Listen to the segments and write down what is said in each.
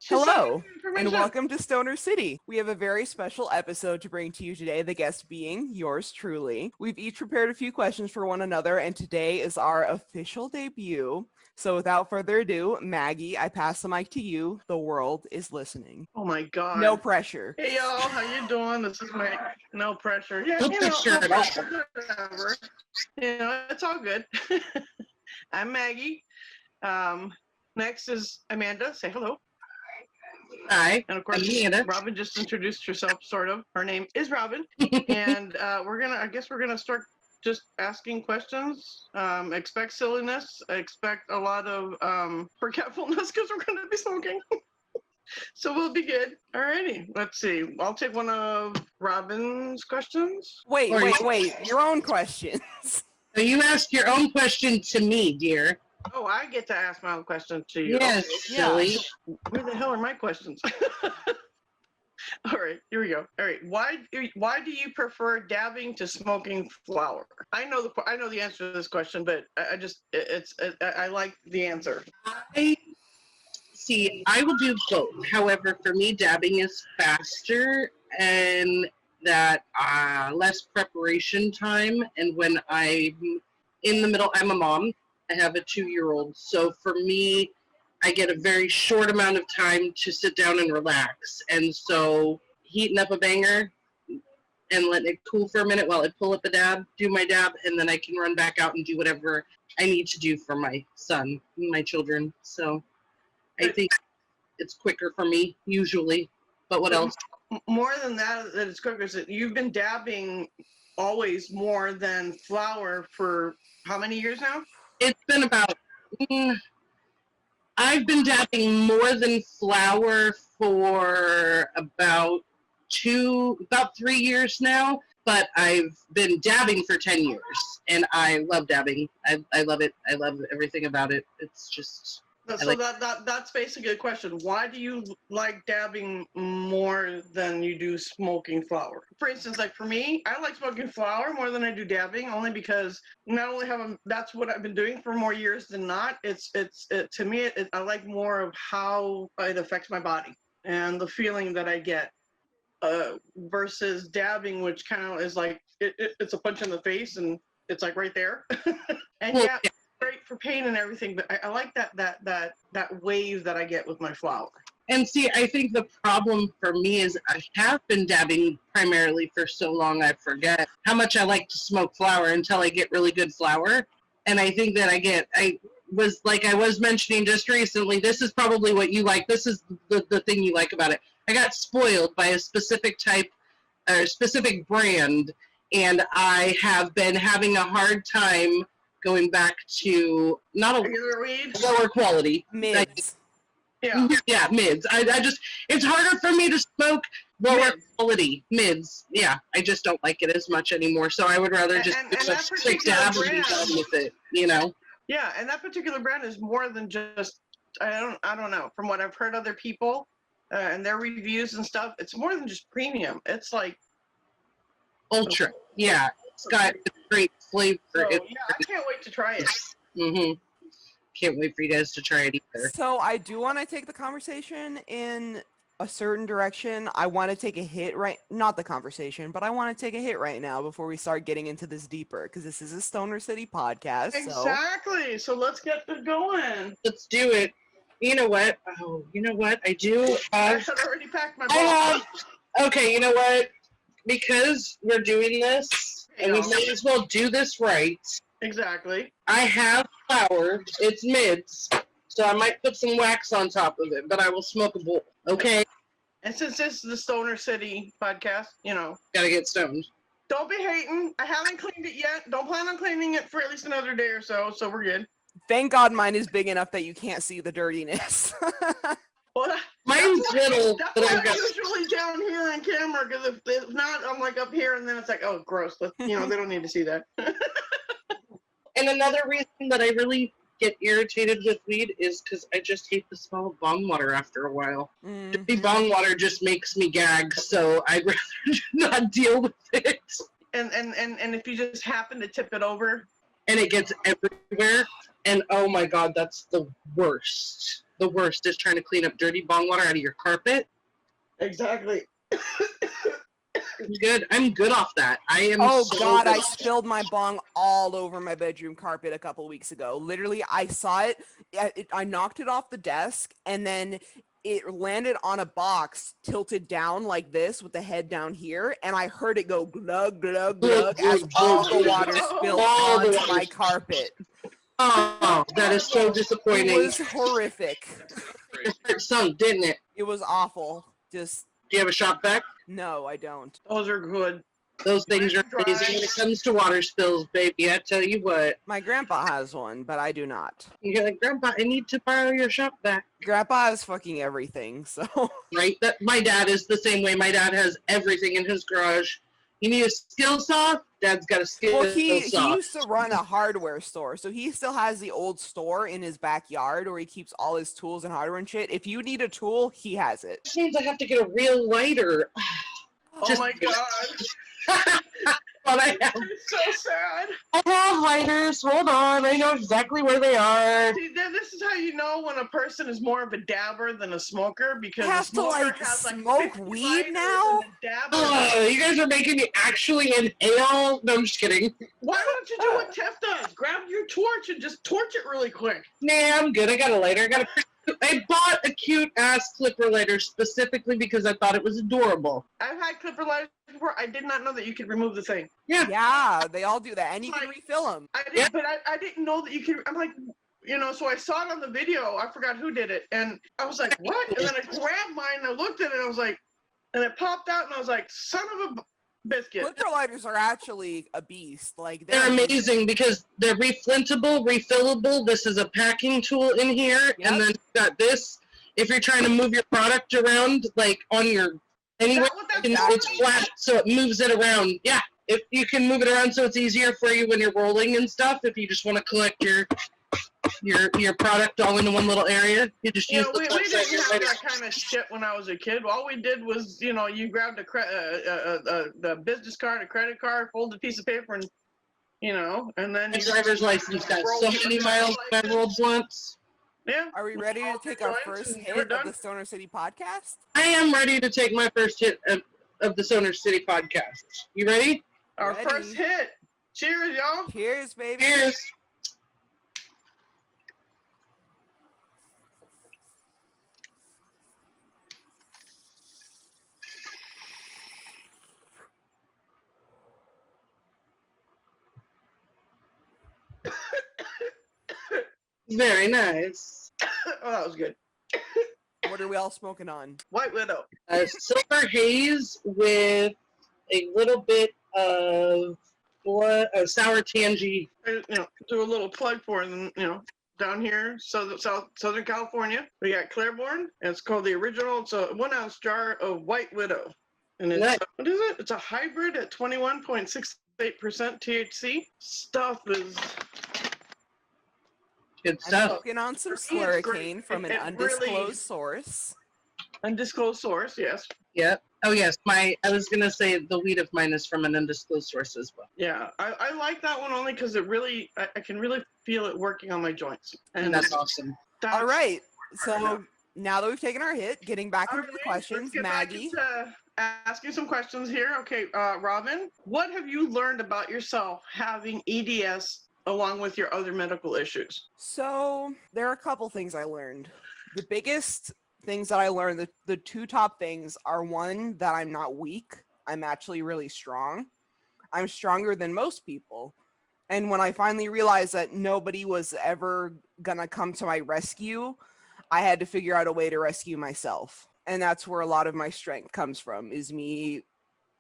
Hello, and welcome to Stoner City. We have a very special episode to bring to you today, the guest being yours truly. We've each prepared a few questions for one another, and today is our official debut. So without further ado, Maggie, I pass the mic to you. The world is listening. Oh my God. No pressure. Hey y'all, how you doing? This is Mike. No pressure. Yeah, No pressure at all. whatever. It's all good. I'm Maggie. Next is Amanda. Say hello. Hi, And of course, Amanda. Robin just introduced herself, sort of. Her name is Robin. And I guess we're gonna start just asking questions. Expect silliness. Expect a lot of forgetfulness because we're gonna be smoking. So we'll be good. Alrighty. Let's see. I'll take one of Robin's questions. Wait. Your own questions. So you asked your own question to me, dear. Oh, I get to ask my own question to you. Yes, Okay. silly. Where the hell are my questions? All right, here we go. All right, why do you prefer dabbing to smoking flower? I know the answer to this question, but I like the answer. I will do both. However, for me, dabbing is faster and that less preparation time. And when I'm in the middle, I'm a mom. I have a 2-year-old. So for me, I get a very short amount of time to sit down and relax. And so heating up a banger and letting it cool for a minute while I pull up a dab, do my dab, and then I can run back out and do whatever I need to do for my son, my children. So I think it's quicker for me, usually. But what else? More than that it's quicker, is that you've been dabbing always more than flower for how many years now? It's been about, I've been dabbing more than flower for about 3 years now, but I've been dabbing for 10 years, and I love dabbing. I love it. I love everything about it. It's just... So that's basically the question. Why do you like dabbing more than you do smoking flower? For instance, like for me, I like smoking flower more than I do dabbing, only because not only that's what I've been doing for more years than not. To me, I like more of how it affects my body and the feeling that I get, versus dabbing, which kind of is like it's a punch in the face and it's like right there. And yeah. Great for pain and everything, but I like that wave that I get with my flower. And see, I think the problem for me is I have been dabbing primarily for so long I forget how much I like to smoke flower until I get really good flower. And I think that I was mentioning just recently, this is probably what you like. This is the thing you like about it. I got spoiled by a specific type or specific brand, and I have been having a hard time going back to not a lower quality. Mids. Yeah, mids. I just, it's harder for me to smoke lower quality mids. Yeah, I just don't like it as much anymore. So I would rather just take dab and be done with it, you know? Yeah, and that particular brand is more than just, I don't know, from what I've heard other people and their reviews and stuff, it's more than just premium. It's like ultra. Yeah. It's got great flavor. So, yeah, I can't wait to try it. Can't wait for you guys to try it either. So I do want to take the conversation in a certain direction. I want to take a hit not the conversation, but I want to take a hit right now before we start getting into this deeper, because this is a Stoner City podcast. Exactly. So let's get it going. Let's do it. You know what? I do. I had already packed my ball. Okay, you know what? Because we're doing this, and we may as well do this right. Exactly. I have flour. It's mids, so I might put some wax on top of it, but I will smoke a bowl. Okay? And since this is the Stoner City podcast, Gotta get stoned. Don't be hating. I haven't cleaned it yet. Don't plan on cleaning it for at least another day or so we're good. Thank God mine is big enough that you can't see the dirtiness. Well, mine's little, that's but why I've I'm got... usually down here on camera, because if not, I'm like up here, and then it's like, oh, gross. But, they don't need to see that. And another reason that I really get irritated with weed is because I just hate the smell of bong water after a while. Dirty bong water just makes me gag, so I'd rather not deal with it. And if you just happen to tip it over, and it gets everywhere, and oh my God, that's the worst. the worst is trying to clean up dirty bong water out of your carpet. Exactly. I'm good off that. I am. Oh so God, good I off- spilled my bong all over my bedroom carpet a couple weeks ago. Literally, I saw it, I knocked it off the desk, and then it landed on a box tilted down like this with the head down here, and I heard it go glug glug glug as all the water spilled All the onto water. my carpet. Oh, that is so It disappointing. was horrific. Your heart sunk, didn't it? It was awful. Just Do you have a shop vac? no, I don't. Those are good. Those things are Dry. amazing when it comes to water spills, baby. I tell you what. My grandpa has one, but I do not. You're like, Grandpa, I need to borrow your shop vac. Grandpa has fucking everything, so Right? That my dad is the same way. My dad has everything in his garage. You need a skill saw? Dad's got a skill well, he saw. used to run a hardware store, so he still has the old store in his backyard where he keeps all his tools and hardware and shit. If you need a tool, he has it. Which means I have to get a real lighter. Oh Just- my god. But I have It's so sad. lighters. Hold on. I know exactly where they are. See, this is how you know when a person is more of a dabber than a smoker because Have a to, smoker like, has like smoke 50 weed lighters now? and a dabber. Oh, you guys are making me actually inhale. No, I'm just kidding. Why don't you do what Tef does? Grab your torch and just torch it really quick. Nah, I'm good. I got a lighter. I bought a cute ass clipper lighter specifically because I thought it was adorable. I've had clipper lighters before. I did not know that you could remove the thing. Yeah, they all do that, and you can refill them. I did, Yeah. but I didn't know that you could. I'm like, so I saw it on the video. I forgot who did it, and I was like, what? And then I grabbed mine and I looked at it. And I was like, and it popped out, and I was like, son of a biscuit. Clipper lighters are actually a beast. Like They're amazing because they're reflintable, refillable. This is a packing tool in here, Yep. and then you've got this. If you're trying to move your product around, like on your Is anywhere, that what that's it's for? flat, so it moves it around. Yeah, if you can move it around, so it's easier for you when you're rolling and stuff. If you just want to collect your product all into one little area, you just use We the flip side of didn't your have lighter. that kind of shit when I was a kid. All we did was, you grabbed the business card, a credit card, folded a piece of paper, and and then My you driver's license got so many miles I rolled once. Yeah. Are we ready to take our Joints first and hit we're of done? the Stoner City podcast? I am ready to take my first hit of the Sonar City podcast. You ready? Our Ready. first hit. Cheers, y'all. Cheers, baby. Cheers. Very nice. Oh, that was good. What are we all smoking on? White Widow. Silver haze with a little bit of sour tangy. Do a little plug for them. Down here, Southern California, we got Claiborne, and it's called the original. It's a 1 ounce jar of White Widow, and it's Nice. what is it? It's a hybrid at 21.68% THC. Stuff is Good I'm stuff. smoking on some For me, it's great. Slurricane from an It undisclosed really- source. undisclosed source. Yes. Yep. Oh yes, I was gonna say the weed of mine is from an undisclosed source as well. Yeah, I like that one only because it really, I can really feel it working on my joints. And that's awesome. All right. So now that we've taken our hit, getting back All into the right, questions, let's get back Maggie. into asking some questions here. Okay, Robin, what have you learned about yourself having EDS along with your other medical issues? So there are a couple things I learned. The biggest things that I learned, the two top things are one, that I'm not weak. I'm actually really strong. I'm stronger than most people. And when I finally realized that nobody was ever gonna come to my rescue, I had to figure out a way to rescue myself. And that's where a lot of my strength comes from, is me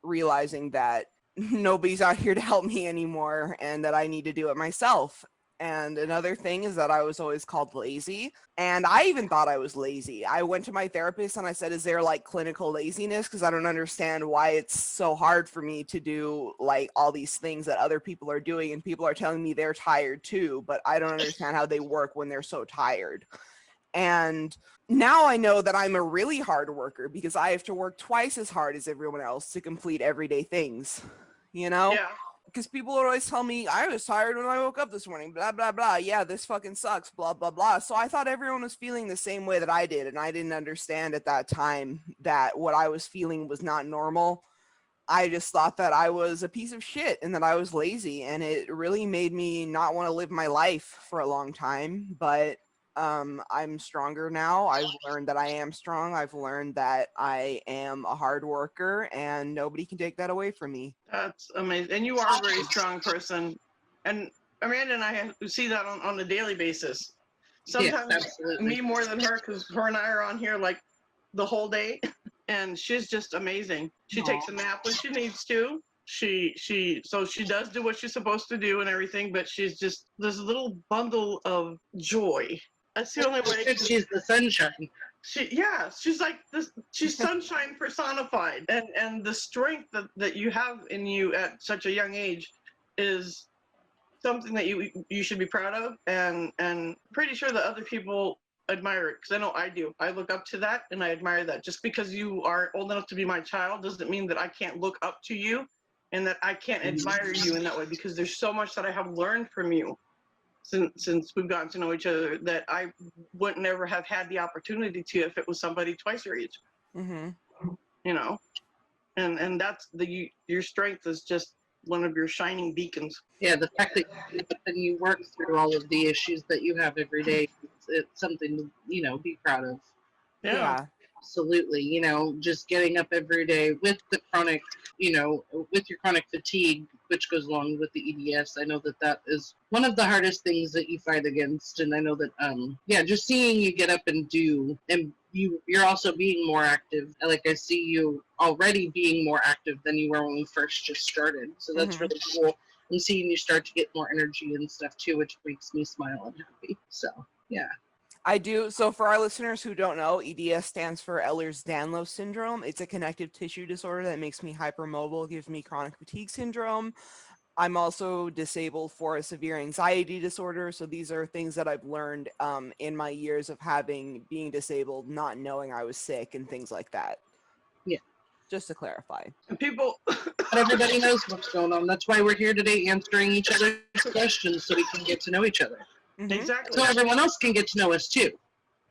realizing that nobody's out here to help me anymore and that I need to do it myself. And another thing is that I was always called lazy. And I even thought I was lazy. I went to my therapist and I said, is there like clinical laziness? Because I don't understand why it's so hard for me to do like all these things that other people are doing. And people are telling me they're tired too, but I don't understand how they work when they're so tired. And now I know that I'm a really hard worker because I have to work twice as hard as everyone else to complete everyday things, you know? Yeah. because people would always tell me I was tired when I woke up this morning, blah blah blah. Yeah, this fucking sucks, blah blah blah. So I thought everyone was feeling the same way that I did, and I didn't understand at that time that what I was feeling was not normal. I just thought that I was a piece of shit and that I was lazy, and it really made me not want to live my life for a long time. But I'm stronger now. I've learned that I am strong. I've learned that I am a hard worker, and nobody can take that away from me. That's amazing. And you are a very strong person. And Amanda and I see that on a daily basis. Yes, Sometimes absolutely. me more than her, because her and I are on here like the whole day. And she's just amazing. She takes a nap when she needs to. So she does do what she's supposed to do and everything, but she's just this little bundle of joy. That's the only way. She's the sunshine. She's like this. She's sunshine personified, and the strength that you have in you at such a young age is something that you should be proud of, and pretty sure that other people admire it, because I know I do. I look up to that and I admire that. Just because you are old enough to be my child doesn't mean that I can't look up to you and that I can't admire you in that way, because there's so much that I have learned from you since we've gotten to know each other that I would never have had the opportunity to if it was somebody twice your age. Mm-hmm. You know, and that's your strength is just one of your shining beacons. Yeah, the fact that you work through all of the issues that you have every day, it's something to, be proud of. Yeah. Absolutely. Just getting up every day with the chronic, with your chronic fatigue, which goes along with the EDS. I know that is one of the hardest things that you fight against. And I know that, just seeing you get up and do, and you're also being more active. Like I see you already being more active than you were when we first just started. So that's really cool. I'm seeing you start to get more energy and stuff too, which makes me smile and happy. So, yeah. I do. So for our listeners who don't know, EDS stands for Ehlers-Danlos syndrome. It's a connective tissue disorder that makes me hypermobile, gives me chronic fatigue syndrome. I'm also disabled for a severe anxiety disorder. So these are things that I've learned in my years of being disabled, not knowing I was sick and things like that. Yeah. Just to clarify. And people, But everybody knows what's going on. That's why we're here today answering each other's questions so we can get to know each other. Mm-hmm. Exactly. So everyone else can get to know us too.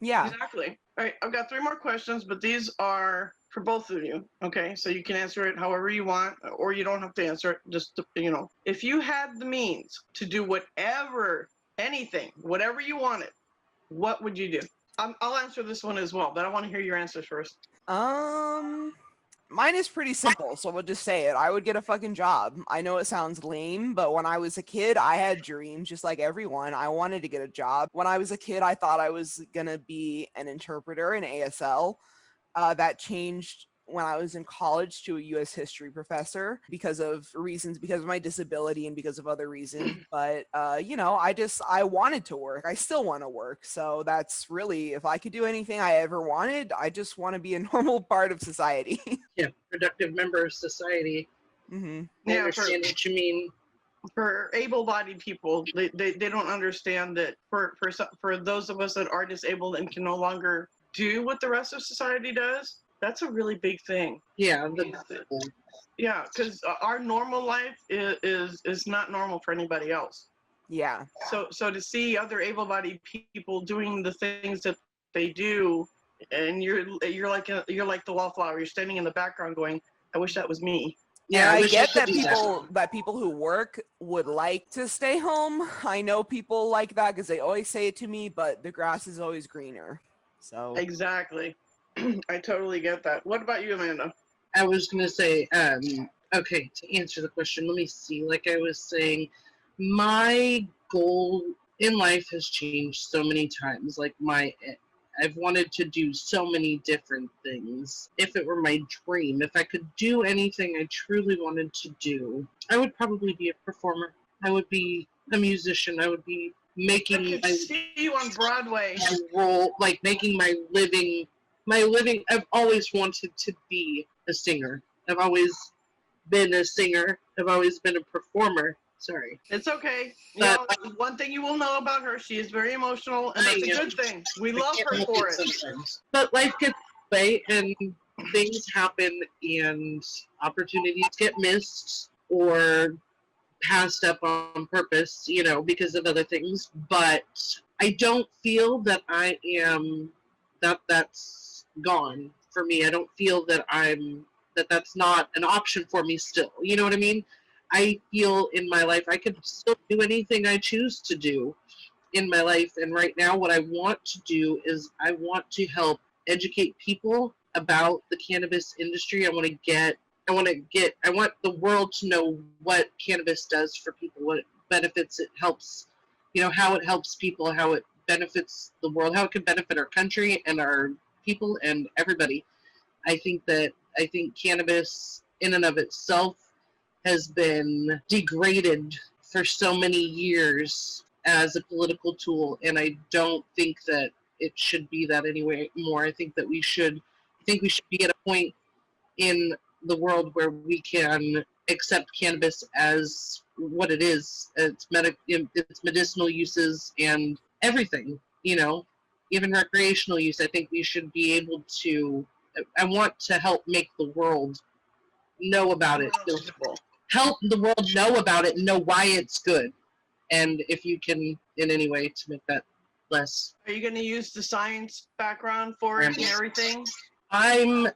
Yeah. Exactly. All right, I've got 3 more questions, but these are for both of you. Okay, so you can answer it however you want, or you don't have to answer it. Just if you had the means to do whatever you wanted, what would you do? I'll answer this one as well, but I want to hear your answers first. Mine is pretty simple, so we'll just say it. I would get a fucking job. I know it sounds lame, but when I was a kid, I had dreams just like everyone. I wanted to get a job. When I was a kid, I thought I was going to be an interpreter in ASL. That changed when I was in college to a U.S. history professor because of my disability and because of other reasons. But, I wanted to work. I still want to work. So that's really, if I could do anything I ever wanted, I just want to be a normal part of society. Yeah, productive member of society. Mm-hmm. I understand what you mean. For able-bodied people, they don't understand that for those of us that are disabled and can no longer do what the rest of society does, that's a really big thing. Yeah. Yeah, because our normal life is not normal for anybody else. Yeah. So to see other able-bodied people doing the things that they do, and you're like the wallflower. You're standing in the background going, "I wish that was me." Yeah, I get could that do that people who work would like to stay home. I know people like that because they always say it to me, but the grass is always greener. So Exactly. I totally get that. What about you, Amanda? I was going to say, okay, to answer the question, let me see. Like I was saying, my goal in life has changed so many times. Like I've wanted to do so many different things. If it were my dream, if I could do anything I truly wanted to do, I would probably be a performer. I would be a musician. I would be making I can see you on Broadway. my role, like making my living. I've always wanted to be a singer. I've always been a singer. I've always been a performer. Sorry. It's okay. But, One thing you will know about her, she is very emotional, and that's a good thing. We love her for it. Sometimes. But life gets away, and things happen, and opportunities get missed, or passed up on purpose, because of other things. But I don't feel that I am that's gone for me. I don't feel that that's not an option for me still. You know what I mean? I feel in my life I could still do anything I choose to do in my life. And right now, what I want to do is I want to help educate people about the cannabis industry. I want the world to know what cannabis does for people, what benefits it helps, how it helps people, how it benefits the world, how it can benefit our country and our people and everybody. I think cannabis in and of itself has been degraded for so many years as a political tool, and I don't think that it should be that anymore. I think we should be at a point in the world where we can accept cannabis as what it is. It's medicinal uses and everything, even recreational use. I think we should be able to. I want to help make the world know about it. Help the world know about it and know why it's good. And if you can, in any way, to make that less. Are you going to use the science background for it and everything? I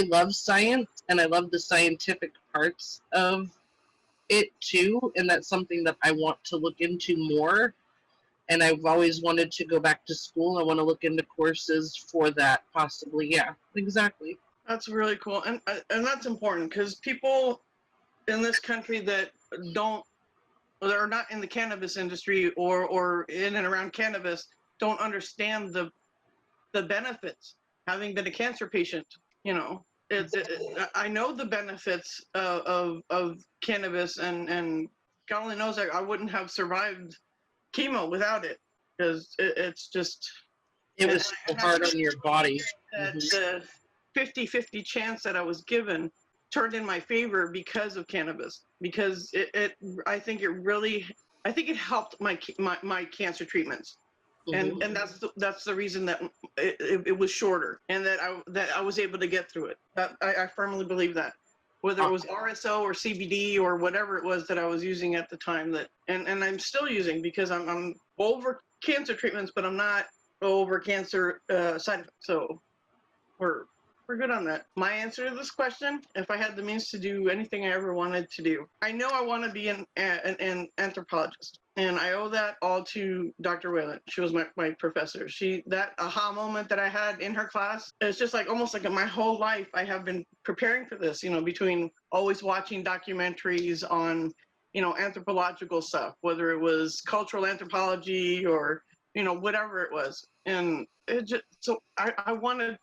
love science, and I love the scientific parts of it too, and that's something that I want to look into more. And I've always wanted to go back to school. I want to look into courses for that, possibly. Yeah, exactly. That's really cool, and that's important because people in this country that are not in the cannabis industry or in and around cannabis don't understand the benefits. Having been a cancer patient, I know the benefits of cannabis, and God only knows I wouldn't have survived chemo without it, because it's just. It was so hard on your body. The 50-50 chance that I was given turned in my favor because of cannabis, because I think it helped my cancer treatments. And that's the reason that it was shorter, and that I was able to get through it. I firmly believe that, whether it was RSO or CBD or whatever it was that I was using at the time, and I'm still using, because I'm over cancer treatments, but I'm not over cancer side effects. So we're good on that. My answer to this question, if I had the means to do anything I ever wanted to do, I know I want to be an anthropologist. And I owe that all to Dr. Whalen. She was my professor. That aha moment that I had in her class, it's just like almost like my whole life I have been preparing for this, between always watching documentaries on, anthropological stuff, whether it was cultural anthropology or, whatever it was. And so I want to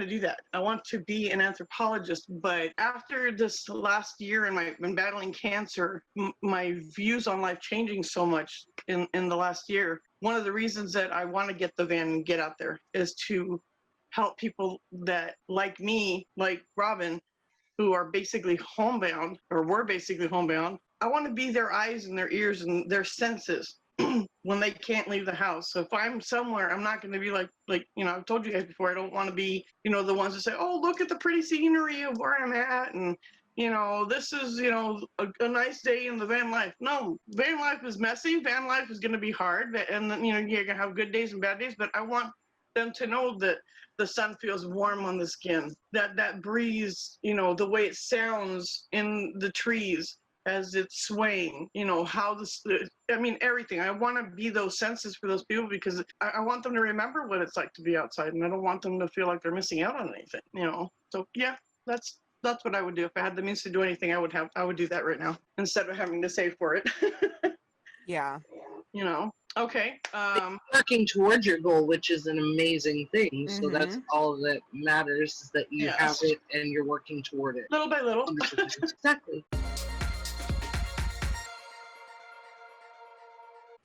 do that. I want to be an anthropologist. But after this last year and I've been battling cancer, my views on life changing so much in the last year. One of the reasons that I want to get the van and get out there is to help people that, like me, like Robin, who are basically homebound, or were basically homebound. I want to be their eyes and their ears and their senses when they can't leave the house. So if I'm somewhere, I'm not going to be like I've told you guys before, I don't want to be, the ones that say, oh, look at the pretty scenery of where I'm at, and this is, a nice day in the van life. No, van life is messy. Van life is going to be hard, and then, you're going to have good days and bad days, but I want them to know that the sun feels warm on the skin, that breeze, the way it sounds in the trees as it's swaying, how everything. I want to be those senses for those people, because I want them to remember what it's like to be outside, and I don't want them to feel like they're missing out on anything, So yeah, that's what I would do. If I had the means to do anything, I would do that right now, instead of having to save for it. Yeah. Okay. Working towards your goal, which is an amazing thing. So that's all that matters, is that you have it and you're working toward it. Little by little. Exactly.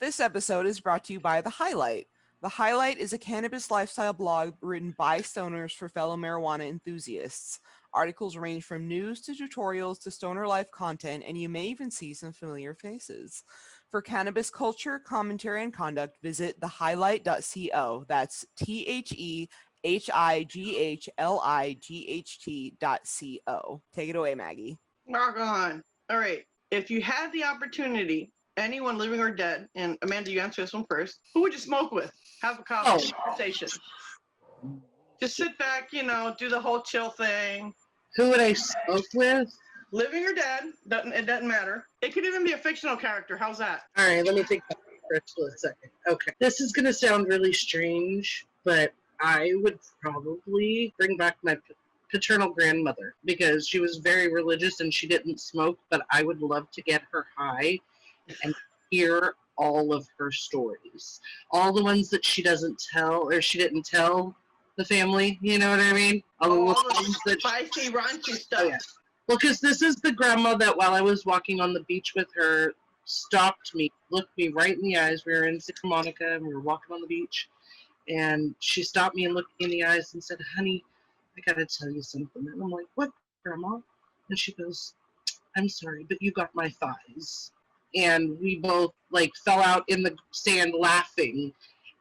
This episode is brought to you by The Highlight. The Highlight is a cannabis lifestyle blog written by stoners for fellow marijuana enthusiasts. Articles range from news to tutorials to stoner life content, and you may even see some familiar faces. For cannabis culture, commentary, and conduct, visit thehighlight.co. That's TheHighlight.co. Take it away, Maggie. Rock on. All right. If you had the opportunity, anyone living or dead, and Amanda, you answer this one first, who would you smoke with? Have a conversation. Just sit back, do the whole chill thing. Who would I smoke with? Living or dead, it doesn't matter. It could even be a fictional character. How's that? All right, let me think about it for a split second. Okay. This is going to sound really strange, but I would probably bring back my paternal grandmother because she was very religious and she didn't smoke, but I would love to get her high and hear all of her stories. All the ones that she doesn't tell or she didn't tell the family, you know what I mean? All the spicy, raunchy stuff. Oh, yeah. Well, because this is the grandma that while I was walking on the beach with her, stopped me, looked me right in the eyes. We were in Santa Monica and we were walking on the beach. And she stopped me and looked me in the eyes and said, honey, I got to tell you something. And I'm like, what, Grandma? And she goes, I'm sorry, but you got my thighs. And we both fell out in the sand laughing.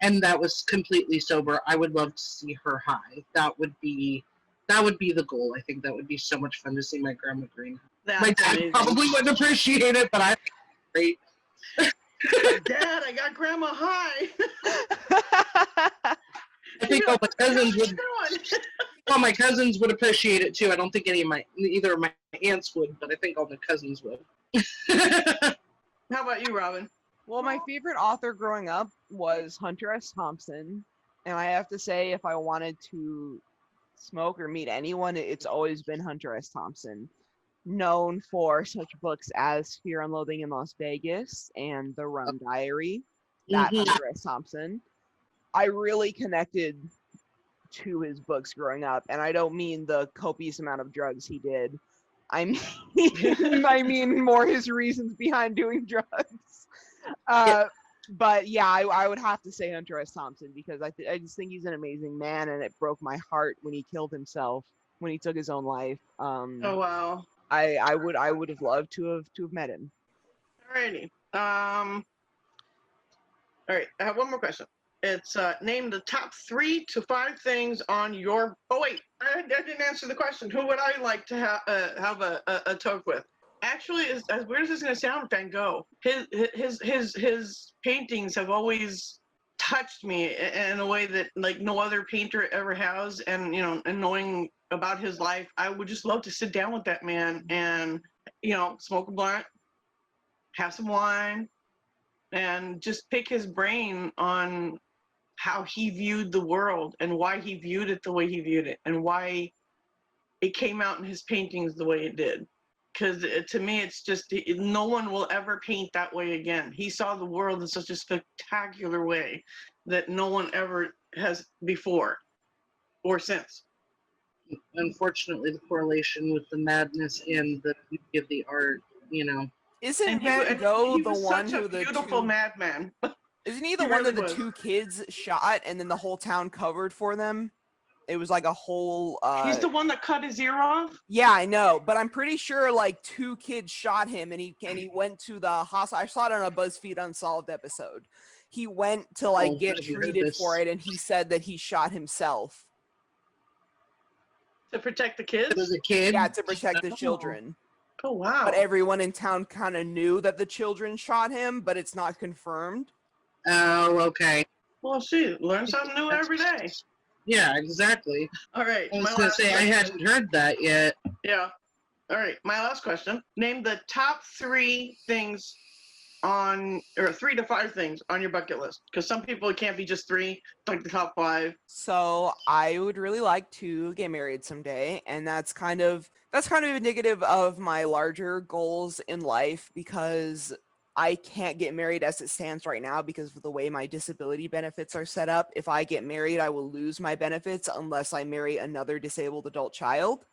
And that was completely sober. I would love to see her high. That would be the goal. I think that would be so much fun to see my grandma green. My dad amazing. probably wouldn't appreciate it, but I think it's great. Dad, I got grandma high. I think all my cousins would appreciate it too. I don't think either of my aunts would, but I think all the cousins would. How about you, Robin? Well, my favorite author growing up was Hunter S. Thompson. And I have to say, if I wanted to smoke or meet anyone, it's always been Hunter S. Thompson. Known for such books as Fear and Loathing in Las Vegas and The Rum Diary. That Hunter S. Thompson. I really connected to his books growing up. And I don't mean the copious amount of drugs he did. I mean more his reasons behind doing drugs. But yeah, I would have to say Hunter S. Thompson because I just think he's an amazing man, and it broke my heart when he killed himself, when he took his own life. Oh wow! I would have loved to have met him. Alrighty. All right. I have one more question. It's name the top 3 to 5 things on your. Oh wait, I didn't answer the question. Who would I like to have a toke with? Actually, as weird as it's gonna sound, Van Gogh. His paintings have always touched me in a way that no other painter ever has. And and knowing about his life, I would just love to sit down with that man and smoke a blunt, have some wine, and just pick his brain on how he viewed the world and why he viewed it the way he viewed it and why it came out in his paintings the way it did. Because to me, it's just no one will ever paint that way again. He saw the world in such a spectacular way that no one ever has before or since. Unfortunately, the correlation with the madness and the beauty of the art, Isn't Van Gogh the one who the beautiful madman? Isn't he the one that the 2 kids shot and then the whole town covered for them? It was like a whole. He's the one that cut his ear off. Yeah, I know, but I'm pretty sure 2 kids shot him, and he went to the hospital. I saw it on a BuzzFeed Unsolved episode. He went to get treated for it, and he said that he shot himself to protect the kids. As a kid, yeah, to protect the children. Oh wow! But everyone in town kind of knew that the children shot him, but it's not confirmed. Oh, okay. Well, see, learn something new every day. Yeah, exactly. All right. I was going to say, I hadn't heard that yet. Yeah. All right. My last question. Name the top 3 things or 3 to 5 things on your bucket list. Because some people, it can't be just 3, like the top 5. So I would really like to get married someday. And that's kind of indicative of my larger goals in life, because I can't get married as it stands right now because of the way my disability benefits are set up. If I get married, I will lose my benefits unless I marry another disabled adult child.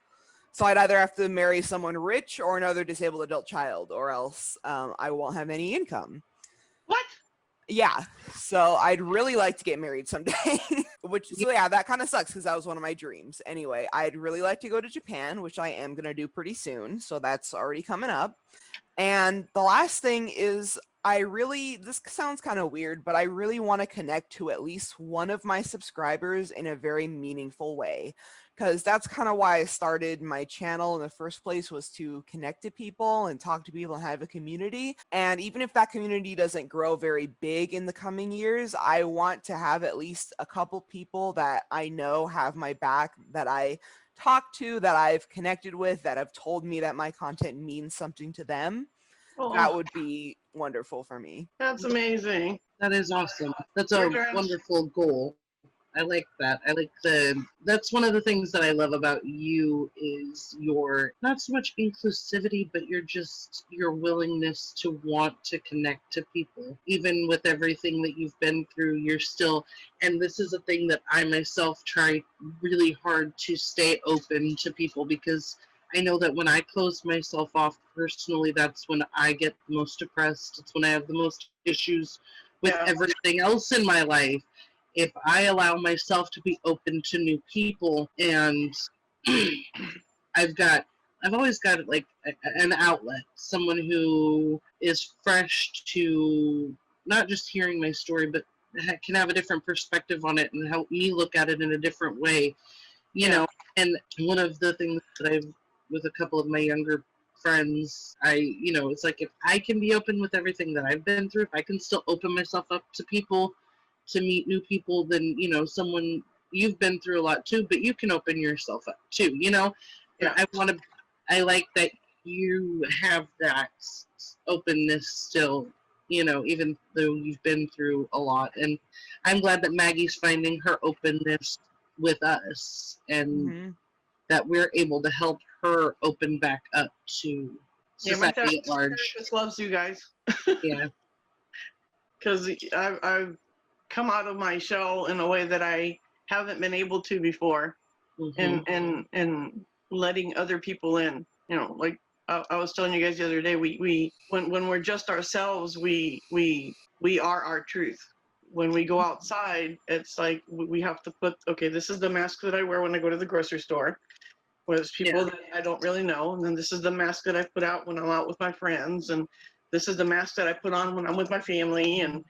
So I'd either have to marry someone rich or another disabled adult child, or else I won't have any income. What? Yeah. So I'd really like to get married someday, so yeah, that kind of sucks because that was one of my dreams. Anyway, I'd really like to go to Japan, which I am going to do pretty soon. So that's already coming up. And the last thing is this sounds kind of weird, but I really want to connect to at least one of my subscribers in a very meaningful way. Because that's kind of why I started my channel in the first place, was to connect to people and talk to people and have a community. And even if that community doesn't grow very big in the coming years, I want to have at least a couple people that I know have my back, that I talk to, that I've connected with, that have told me that my content means something to them. That Oh, would be wonderful for me. that's amazing. That is awesome. That's a Congrats. wonderful goal. I like that. That's one of the things that I love about you is your, not so much inclusivity, but your willingness to want to connect to people. Even with everything that you've been through, you're still, and this is a thing that I myself try really hard to stay open to people, because I know that when I close myself off personally, that's when I get the most depressed. It's when I have the most issues with Yeah. everything else in my life. If I allow myself to be open to new people, and I've always got like an outlet, someone who is fresh to not just hearing my story, but can have a different perspective on it and help me look at it in a different way, you know. And one of the things that I've, with a couple of my younger friends, it's like, if I can be open with everything that I've been through, if I can still open myself up to people, to meet new people, then, someone, you've been through a lot too, but you can open yourself up too, Yeah. I like that you have that openness still, even though you've been through a lot. And I'm glad that Maggie's finding her openness with us, and Mhm. that we're able to help her open back up to Yeah, my society at large. therapist loves you guys. Yeah. Because I've come out of my shell in a way that I haven't been able to before, Mhm. and letting other people in. Like I was telling you guys the other day, when we're just ourselves, we are our truth. When we go outside, it's like we have to put, okay, this is the mask that I wear when I go to the grocery store, where there's people that I don't really know, and then this is the mask that I put out when I'm out with my friends, and this is the mask that I put on when I'm with my family. And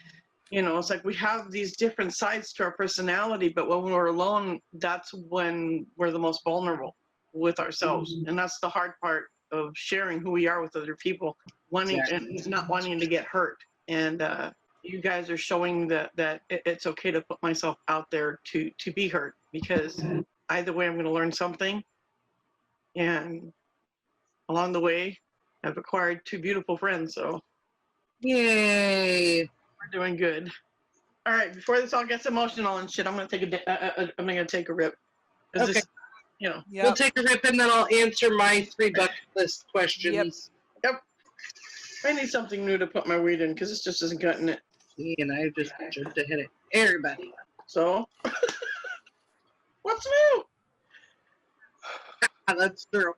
it's like we have these different sides to our personality, but when we're alone, that's when we're the most vulnerable with ourselves. And that's the hard part of sharing who we are with other people, wanting and not wanting to get hurt. And you guys are showing that it's okay to put myself out there to be hurt, because either way I'm going to learn something. And along the way, I've acquired 2 beautiful friends, so Yay. we're doing good. All right, before this all gets emotional and shit, I'm gonna take a rip. Okay. This, Yep. We'll take a rip, and then I'll answer my 3 bucket list questions. I need something new to put my weed in because this just isn't cutting it. And I just jumped ahead of everybody. So, what's new? That's true.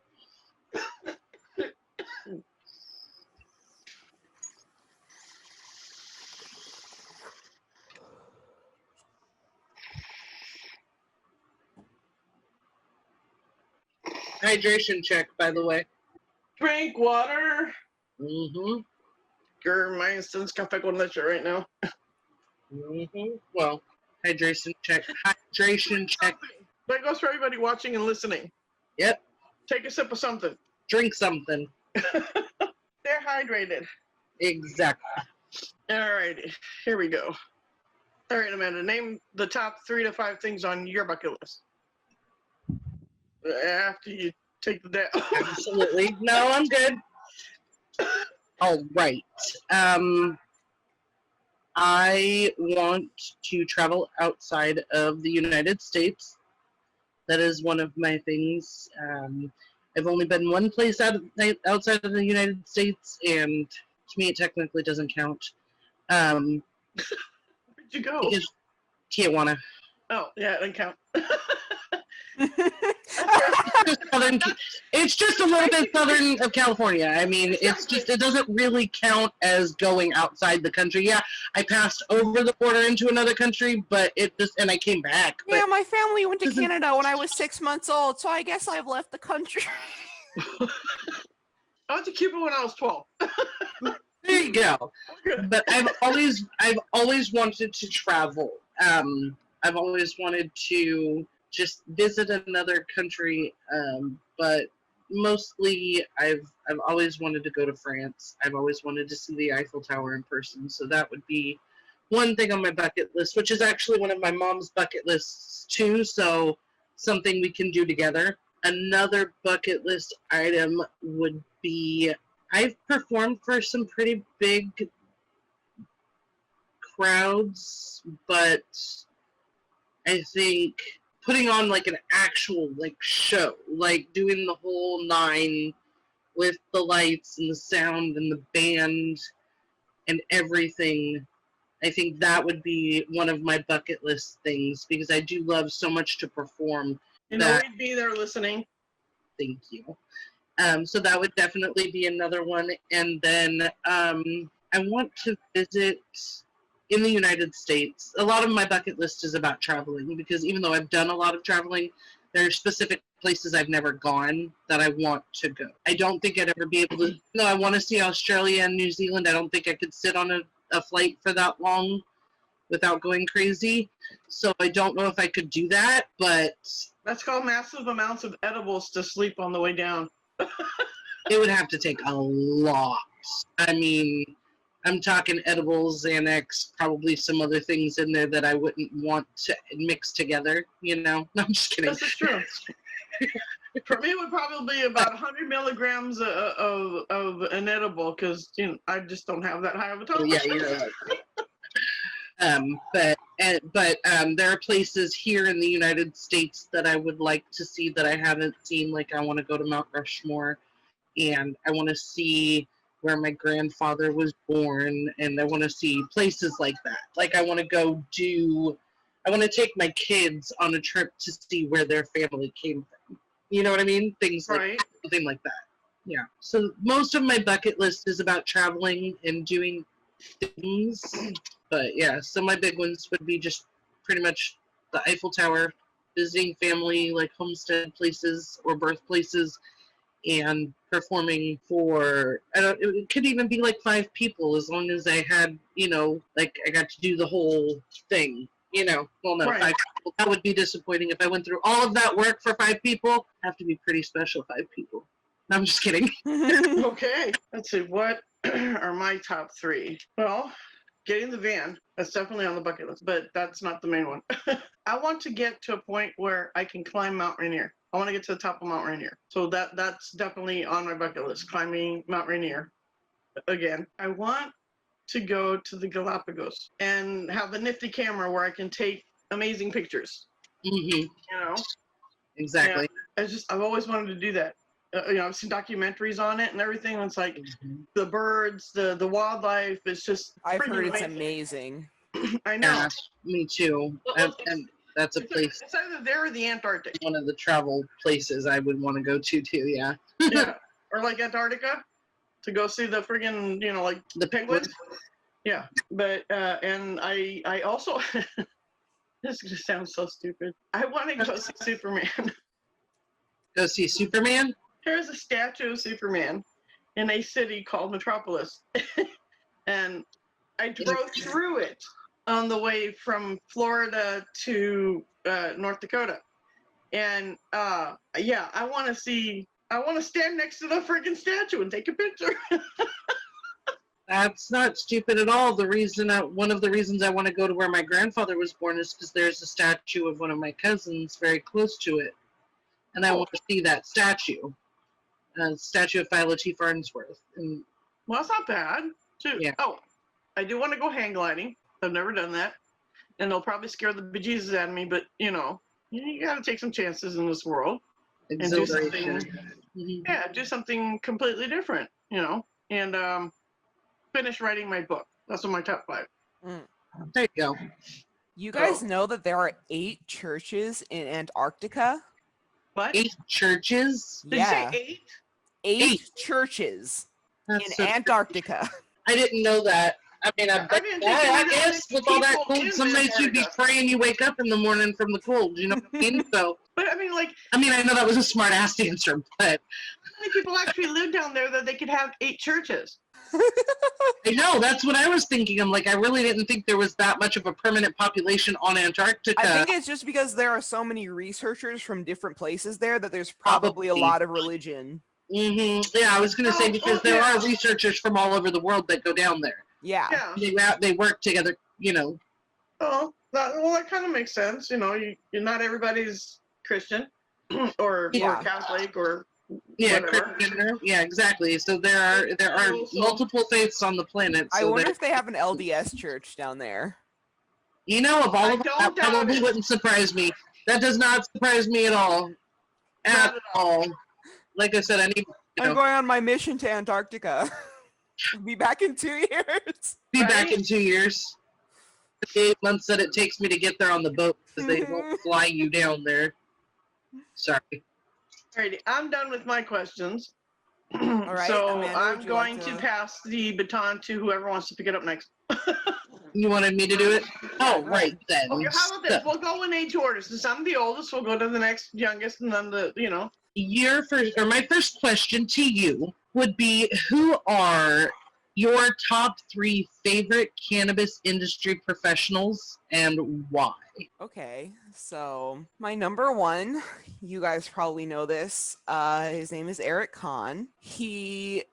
Hydration check, by the way. Drink water. Mm-hmm. Grr, my instance café con leche right now. Mm-hmm. Well, hydration check. Hydration check. That goes for everybody watching and listening. Yep. Take a sip of something. Drink something. They're hydrated. Exactly. All righty, here we go. All right, Amanda, name the top 3 to 5 things on your bucket list. After you take the day. Absolutely. No, I'm good. All right. I want to travel outside of the United States. That is one of my things. I've only been one place outside of the United States, and to me, it technically doesn't count. Where'd you go? Because Tijuana. Oh, yeah, it doesn't count. It's just a little bit southern of California. I mean, it doesn't really count as going outside the country. Yeah, I passed over the border into another country, but and I came back. Yeah, But my family went to Canada when I was 6 months old, so I guess I've left the country. I went to Cuba when I was 12. There you go. But I've always wanted to travel. I've always wanted to just visit another country. But mostly I've always wanted to go to France. I've always wanted to see the Eiffel Tower in person. So that would be one thing on my bucket list, which is actually one of my mom's bucket lists too. So something we can do together. Another bucket list item would be, I've performed for some pretty big crowds, but I think putting on like an actual like show, like doing the whole 9 with the lights and the sound and the band and everything, I think that would be one of my bucket list things, because I do love so much to perform. You know, we'd be there listening. Thank you. So that would definitely be another one. And then I want to visit in the United States. A lot of my bucket list is about traveling, because even though I've done a lot of traveling, there are specific places I've never gone that I want to go. I don't think I'd ever be able to, no, I want to see Australia and New Zealand. I don't think I could sit on a flight for that long without going crazy. So I don't know if I could do that, but That's called massive amounts of edibles to sleep on the way down. it would have to take a lot. I mean, I'm talking edibles, Xanax, probably some other things in there that I wouldn't want to mix together, you know? No, I'm just kidding. This is true. For me, it would probably be about 100 milligrams of an edible, because I just don't have that high of a tolerance. Yeah, you're right. But there are places here in the United States that I would like to see that I haven't seen. Like, I want to go to Mount Rushmore, and I want to see where my grandfather was born, and I want to see places like that. Like, I want to take my kids on a trip to see where their family came from. You know what I mean? Things like Right. something like that. Yeah. So most of my bucket list is about traveling and doing things. But yeah, so my big ones would be just pretty much the Eiffel Tower, visiting family, like homestead places or birthplaces, and performing for, it could even be like 5 people, as long as I had, like I got to do the whole thing, well, no, Right. 5 people. That would be disappointing if I went through all of that work for 5 people. Have to be pretty special 5 people. No, I'm just kidding. Okay. Let's see. What are my top 3? Well, getting the van. That's definitely on the bucket list, but that's not the main one. I want to get to a point where I can climb Mount Rainier. I want to get to the top of Mount Rainier. So that's definitely on my bucket list, climbing Mount Rainier. Again, I want to go to the Galapagos and have a nifty camera where I can take amazing pictures. Mm-hmm. Exactly. I've always wanted to do that. I've seen documentaries on it and everything. And it's like the birds, the wildlife. It's just. I've pretty heard it's amazing. I know. Yeah, me too. And that's a place, It's either there or the Antarctic. one of the travel places I would want to go to too. Yeah. Yeah. Or like Antarctica to go see the friggin', like the penguins. Yeah. But, and I also, this is going to sound so stupid. I want to go see Superman. Go see Superman? There's a statue of Superman in a city called Metropolis. And I drove through it on the way from Florida to North Dakota. And I want to stand next to the friggin' statue and take a picture. That's not stupid at all. One of the reasons I want to go to where my grandfather was born is because there's a statue of one of my cousins very close to it. And I want to see that statue. Statue of Philo T. Farnsworth. And Well, that's not bad. Too. Yeah. Oh, I do want to go hang gliding. I've never done that. And they'll probably scare the bejesus out of me, but, you got to take some chances in this world. And do exhilaration. something, Mhm. yeah, do something completely different, and finish writing my book. That's on my top 5. There you go. You guys know that there are 8 churches in Antarctica? What? 8 churches? Did Yeah, you say 8? 8 churches in That's so- Antarctica. I didn't know that. I mean, I didn't think there I were guess that with all that people cold, in some nights you'd be Antarctica. praying you wake up in the morning from the cold. You know what I mean? So, But I mean, like, I know that was a smart ass answer, but many people actually live down there that they could have 8 churches? I know, that's what I was thinking. I'm like, I really didn't think there was that much of a permanent population on Antarctica. I think it's just because there are so many researchers from different places there that there's probably a Probably. lot of religion. Yeah, I was going to say, because there are researchers from all over the world that go down there. Yeah. Yeah. They work together, you know. Oh, that kind of makes sense. You know, you're not everybody's Christian or Yeah. Catholic or Yeah, whatever. Christian, yeah, exactly. So there are multiple faiths on the planet. I So wonder that, if they have an LDS church down there. you know, of all I of them, don't that doubt probably it. wouldn't surprise me. That does not surprise me at all. Not At at all. Like I said, I need I'm going on my mission to Antarctica. Be back in 2 years. be back Right? in 2 years. The 8 months that it takes me to get there on the boat because they won't fly you down there. Sorry. Alrighty, I'm done with my questions. right, so Amanda, I'm would you like going to- to pass the baton to whoever wants to pick it up next. You wanted me to do it? Oh, right then. Okay, how about this? So, We'll go in age order. Since I'm the oldest, we'll go to the next youngest, and then my first question to you would be, who are your top 3 favorite cannabis industry professionals and why? Okay, so my number one, you guys probably know this. His name is Eric Kahn. He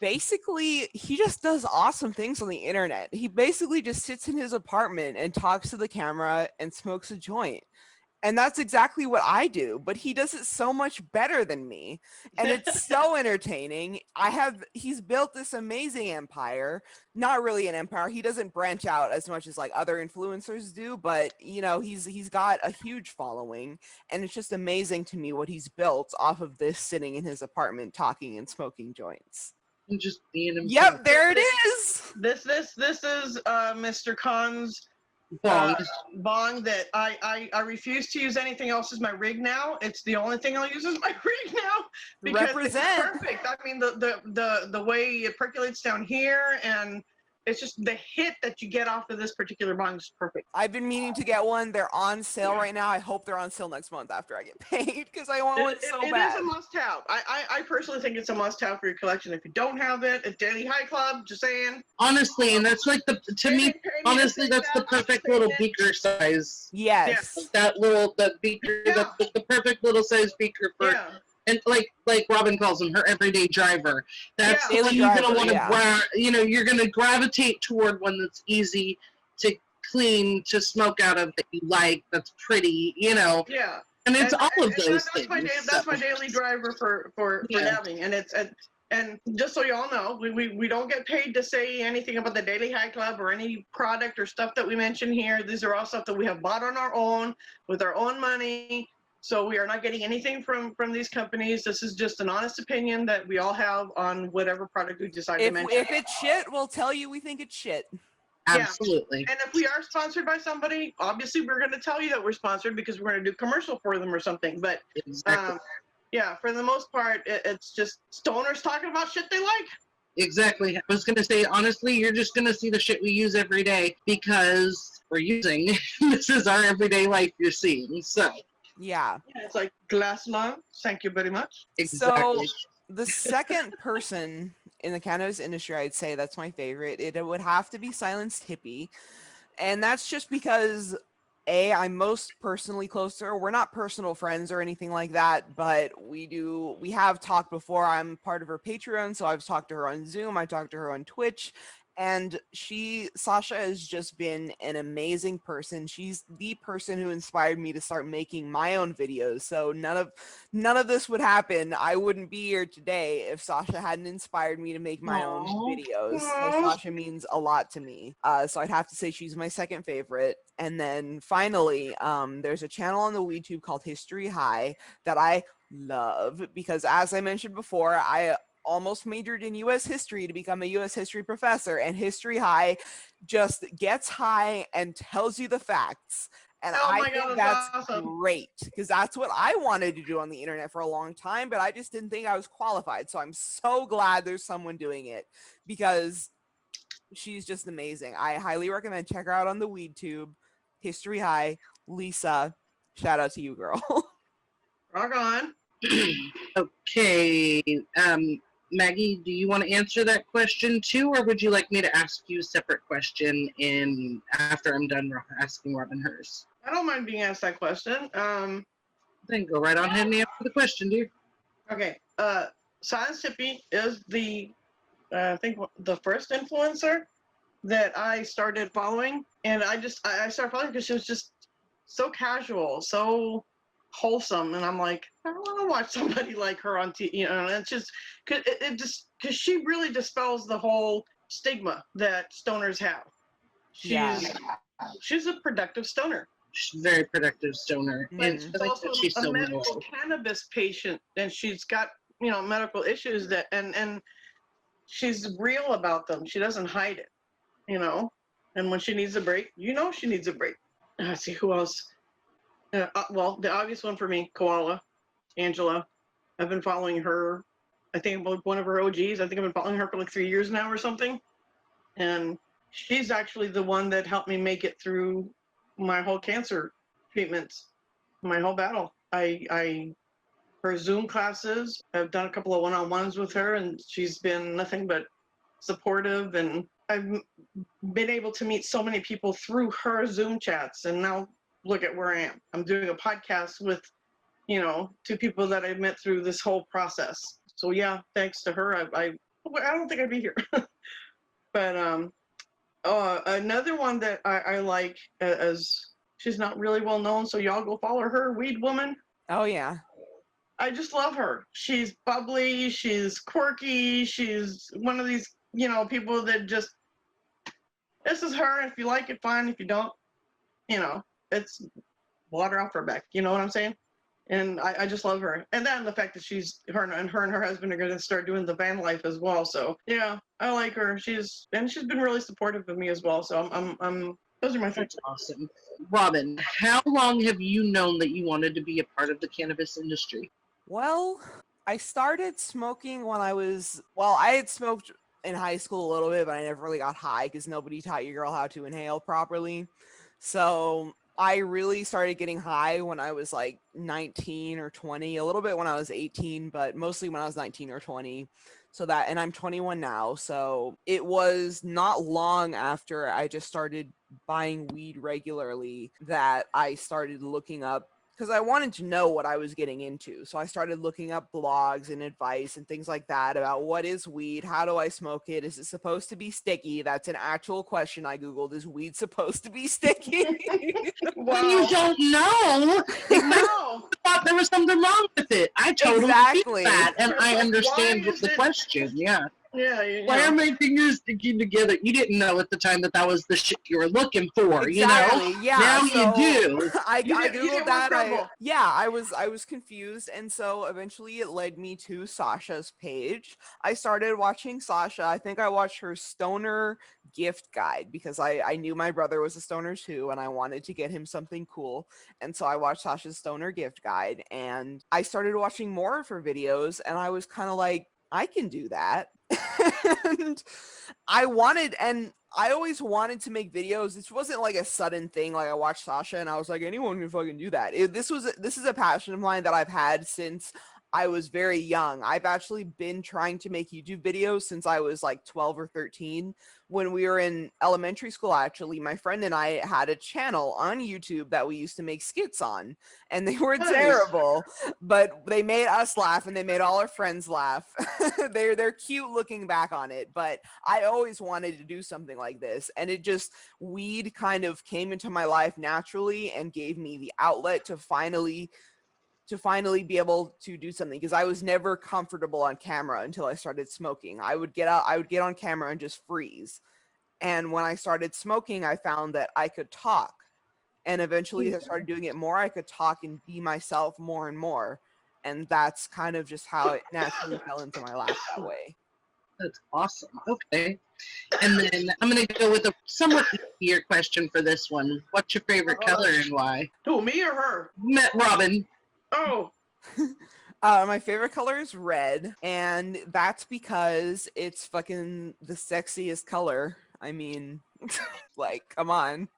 just does awesome things on the internet. He basically just sits in his apartment and talks to the camera and smokes a joint. And that's exactly what I do, but he does it so much better than me. And it's so entertaining. He's built this amazing empire. Not really an empire. He doesn't branch out as much as like other influencers do, but you know, he's got a huge following, and it's just amazing to me what he's built off of this sitting in his apartment talking and smoking joints. And just being himself. Yep, there it is. this is Mr. Khan's Bong. bong that I refuse to use anything else as my rig now. It's the only thing I'll use as my rig now because Represent. it's perfect. I mean the way it percolates down here, and it's just the hit that you get off of this particular bong is perfect. I've been meaning to get one. They're on sale right now. I hope they're on sale next month after I get paid because I want one so It bad. is a must-have. I personally think it's a must-have for your collection. If you don't have it, at Daily High Club, just saying. Honestly, and that's like to me, honestly, that's the perfect little beaker size. Yes. The beaker, Yeah. that's the perfect little size beaker for, Yeah. and like Robin calls them, her everyday driver. That's Yeah. the one Daily you're gonna driver, want to yeah. you're gonna gravitate toward one that's easy to clean, to smoke out of, that you like, that's pretty, Yeah. and it's all of And those that's things. that's my so. daily driver for Yeah. dabbing, and it's and just so y'all know, we don't get paid to say anything about the Daily High Club or any product or stuff that we mention here. These are all stuff that we have bought on our own with our own money. So we are not getting anything from these companies. This is just an honest opinion that we all have on whatever product we decide to mention. If it's shit, we'll tell you we think it's shit. Absolutely. And if we are sponsored by somebody, obviously we're going to tell you that we're sponsored because we're going to do commercial for them or something. But Exactly. yeah, for the most part, it's just stoners talking about shit they like. Exactly. I was gonna say, honestly, you're just gonna see the shit we use every day because we're using this is our everyday life you're seeing. So Yeah. It's like glass lung. Thank you very much. exactly. The second person in the cannabis industry I'd say that's my favorite, it would have to be Silenced Hippie. And that's just because I'm most personally close to her. We're not personal friends or anything like that, but we have talked before. I'm part of her Patreon, so I've talked to her on Zoom, I talked to her on Twitch, and Sasha has just been an amazing person. She's the person who inspired me to start making my own videos. So none of this would happen. I wouldn't be here today if Sasha hadn't inspired me to make my own videos. So Aw. Sasha means a lot to me. So I'd have to say she's my second favorite. And then finally, there's a channel on the YouTube called History High that I love because, as I mentioned before, I almost majored in U.S. history to become a U.S. history professor, and History High just gets high and tells you the facts. And Oh I my think God, that's that's awesome. great because that's what I wanted to do on the internet for a long time, but I just didn't think I was qualified. So I'm so glad there's someone doing it because she's just amazing. I highly recommend check her out on the WeedTube. History High. Lisa, shout out to you, girl. Rock on. Okay. Maggie, do you want to answer that question too, or would you like me to ask you a separate question in after I'm done asking Robin hers? I don't mind being asked that question. Then go right on ahead and answer the question, dear. Okay. Science Hippie is the I think the first influencer that I started following, and I started following because she was just so casual, so wholesome, and I'm like, I don't want to watch somebody like her on TV, and it's just because she really dispels the whole stigma that stoners have. Yeah. She's a productive stoner. She's a very productive stoner. Mhm. But And she's I like also that she's a so medical mellow. cannabis patient, and she's got medical issues that and she's real about them. She doesn't hide it, And when she needs a break, she needs a break. Let's see who else. Well, the obvious one for me, Koala, Angela. I've been following her. I think one of her OGs. I think I've been following her for like 3 years now or something. And she's actually the one that helped me make it through my whole cancer treatments, my whole battle. Her Zoom classes, I've done a couple of one-on-ones with her, and she's been nothing but supportive. And I've been able to meet so many people through her Zoom chats. And now look at where I am. I'm doing a podcast with, two people that I've met through this whole process. So yeah, thanks to her, I don't think I'd be here. But another one that I like, as she's not really well known, so y'all go follow her, Weed Woman. Oh yeah. I just love her. She's bubbly, she's quirky, she's one of these, people that just, this is her. If you like it, fine. If you don't, it's water off her back. You know what I'm saying? And I just love her. And then the fact that her and her husband are going to start doing the van life as well. So yeah, I like her. She's been really supportive of me as well. So I'm those are my things. That's awesome. Robin, how long have you known that you wanted to be a part of the cannabis industry? Well, I started smoking when I had smoked in high school a little bit, but I never really got high because nobody taught your girl how to inhale properly. So I really started getting high when I was like 19 or 20, a little bit when I was 18, but mostly when I was 19 or 20. And I'm 21 now. So it was not long after I just started buying weed regularly that I started looking up, because I wanted to know what I was getting into. So I started looking up blogs and advice and things like that about what is weed, how do I smoke it, is it supposed to be sticky? That's an actual question I Googled. Is weed supposed to be sticky? When you don't know, No. I thought there was something wrong with it. I totally Exactly. get that, and I Why understand is the it- question. Yeah. Yeah. Why are my fingers sticking together? You didn't know at the time that was the shit you were looking for. Exactly. Yeah. Now so you do. I You get googled more that. trouble. I was confused, and so eventually it led me to Sasha's page. I started watching Sasha. I think I watched her stoner gift guide because I knew my brother was a stoner too, and I wanted to get him something cool. And so I watched Sasha's stoner gift guide, and I started watching more of her videos, and I was kind of like, I can do that. And I always wanted to make videos. This wasn't like a sudden thing. Like I watched Sasha and I was like, anyone can fucking do that. This is a passion of mine that I've had since I was very young. I've actually been trying to make YouTube videos since I was like 12 or 13. When we were in elementary school, actually, my friend and I had a channel on YouTube that we used to make skits on, and they were Nice. terrible, but they made us laugh and they made all our friends laugh. They're cute looking back on it, but I always wanted to do something like this, and weed kind of came into my life naturally and gave me the outlet to finally be able to do something, because I was never comfortable on camera until I started smoking. I would get on camera and just freeze. And when I started smoking, I found that I could talk. And eventually as I started doing it more, I could talk and be myself more and more. And that's kind of just how it naturally fell into my lap that way. That's awesome. Okay. And then I'm going to go with a somewhat easier question for this one. What's your favorite color and why? Who, me or her? Robin. Oh, My favorite color is red, and that's because it's fucking the sexiest color. I mean, like, come on.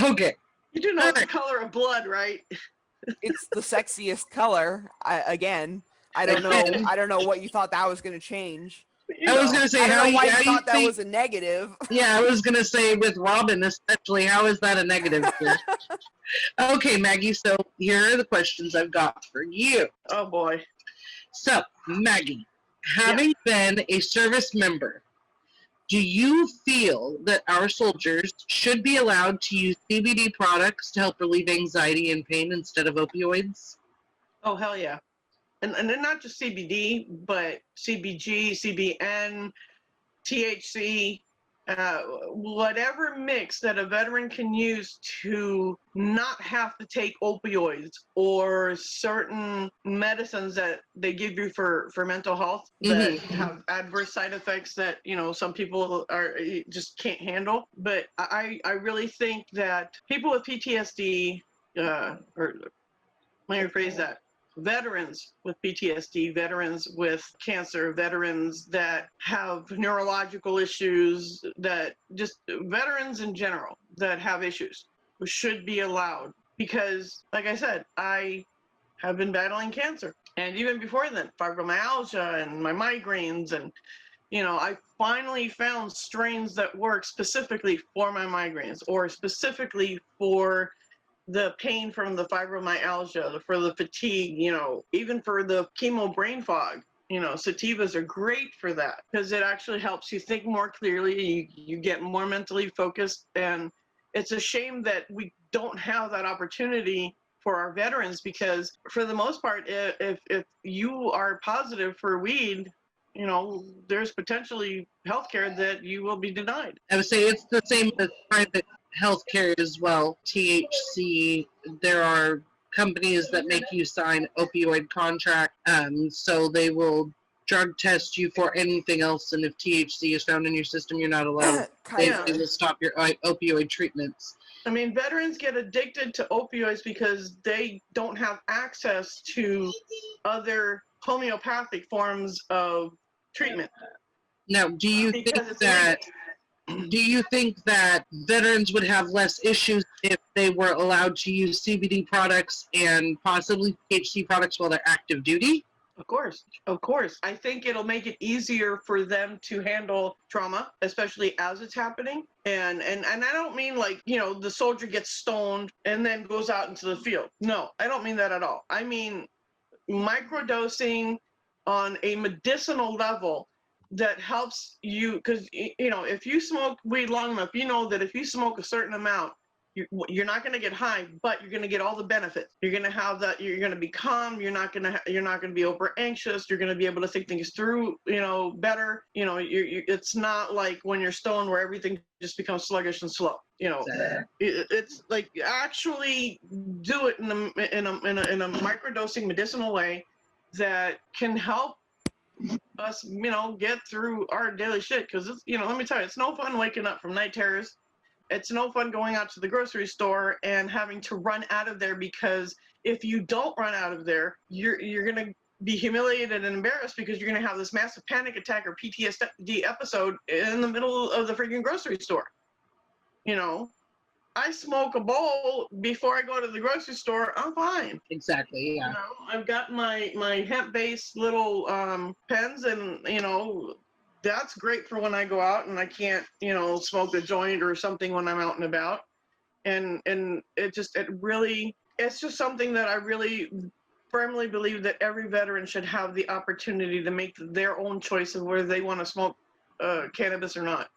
Okay. you do know it's the color of blood, right? It's the sexiest color. I don't know. Again. I don't know what you thought that was going to change. I was gonna say I don't how know why how you thought that think- was a negative. Yeah, I was gonna say with Robin especially, how is that a negative here? Okay, Maggie, so here are the questions I've got for you. Oh boy. So, Maggie, having been a service member, do you feel that our soldiers should be allowed to use CBD products to help relieve anxiety and pain instead of opioids? Oh hell yeah. And then not just CBD, but CBG, CBN, THC, whatever mix that a veteran can use to not have to take opioids or certain medicines that they give you for mental health that have adverse side effects that, you know, some people are just can't handle. But I really think that people with PTSD, or let me rephrase that, veterans with PTSD, veterans with cancer, veterans that have neurological issues, that just veterans in general that have issues should be allowed. Because, like I said, I have been battling cancer. And even before then, fibromyalgia and my migraines. And, you know, I finally found strains that work specifically for my migraines or specifically for the pain from the fibromyalgia, for the fatigue, you know, even for the chemo brain fog. You know, sativas are great for that because it actually helps you think more clearly. You get more mentally focused. And it's a shame that we don't have that opportunity for our veterans because, for the most part, if you are positive for weed, you know, there's potentially healthcare that you will be denied. I would say it's the same with private healthcare as well. THC, there are companies that make you sign opioid contract, so they will drug test you for anything else, and if THC is found in your system, you're not allowed. They will stop your opioid treatments. I mean, veterans get addicted to opioids because they don't have access to other homeopathic forms of treatment. Now, do you Because think it's that veterans would have less issues if they were allowed to use CBD products and possibly THC products while they're active duty? Of course, of course. I think it'll make it easier for them to handle trauma, especially as it's happening. And I don't mean like, you know, the soldier gets stoned and then goes out into the field. No, I don't mean that at all. I mean microdosing on a medicinal level that helps you, because, you know, if you smoke weed long enough, you know that if you smoke a certain amount, you're not going to get high, but you're going to get all the benefits. You're going to have that. You're going to be calm. You're not going to be over anxious. You're going to be able to think things through, you know, better. You know, it's not like when you're stoned where everything just becomes sluggish and slow. You know, it's like actually do it in a microdosing medicinal way that can help us, you know, get through our daily shit. Because it's, you know, let me tell you, it's no fun waking up from night terrors. It's no fun going out to the grocery store and having to run out of there, because if you don't run out of there, you're going to be humiliated and embarrassed because you're going to have this massive panic attack or PTSD episode in the middle of the freaking grocery store. You know, I smoke a bowl before I go to the grocery store, I'm fine. Exactly, yeah. You know, I've got my hemp-based little pens, and, you know, that's great for when I go out and I can't, you know, smoke a joint or something when I'm out and about. And it's just something that I really firmly believe that every veteran should have the opportunity to make their own choice of whether they want to smoke cannabis or not.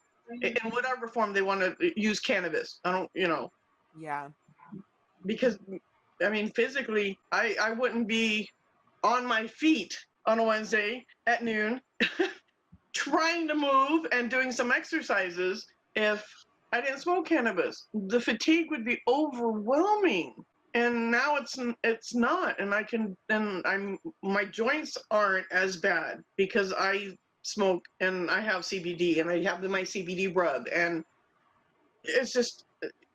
In whatever form they want to use cannabis. I don't, you know. Yeah. Because, I mean, physically, I wouldn't be on my feet on a Wednesday at noon trying to move and doing some exercises if I didn't smoke cannabis. The fatigue would be overwhelming. And now it's not, and my joints aren't as bad because I smoke and I have CBD and I have my CBD rub, and it's just,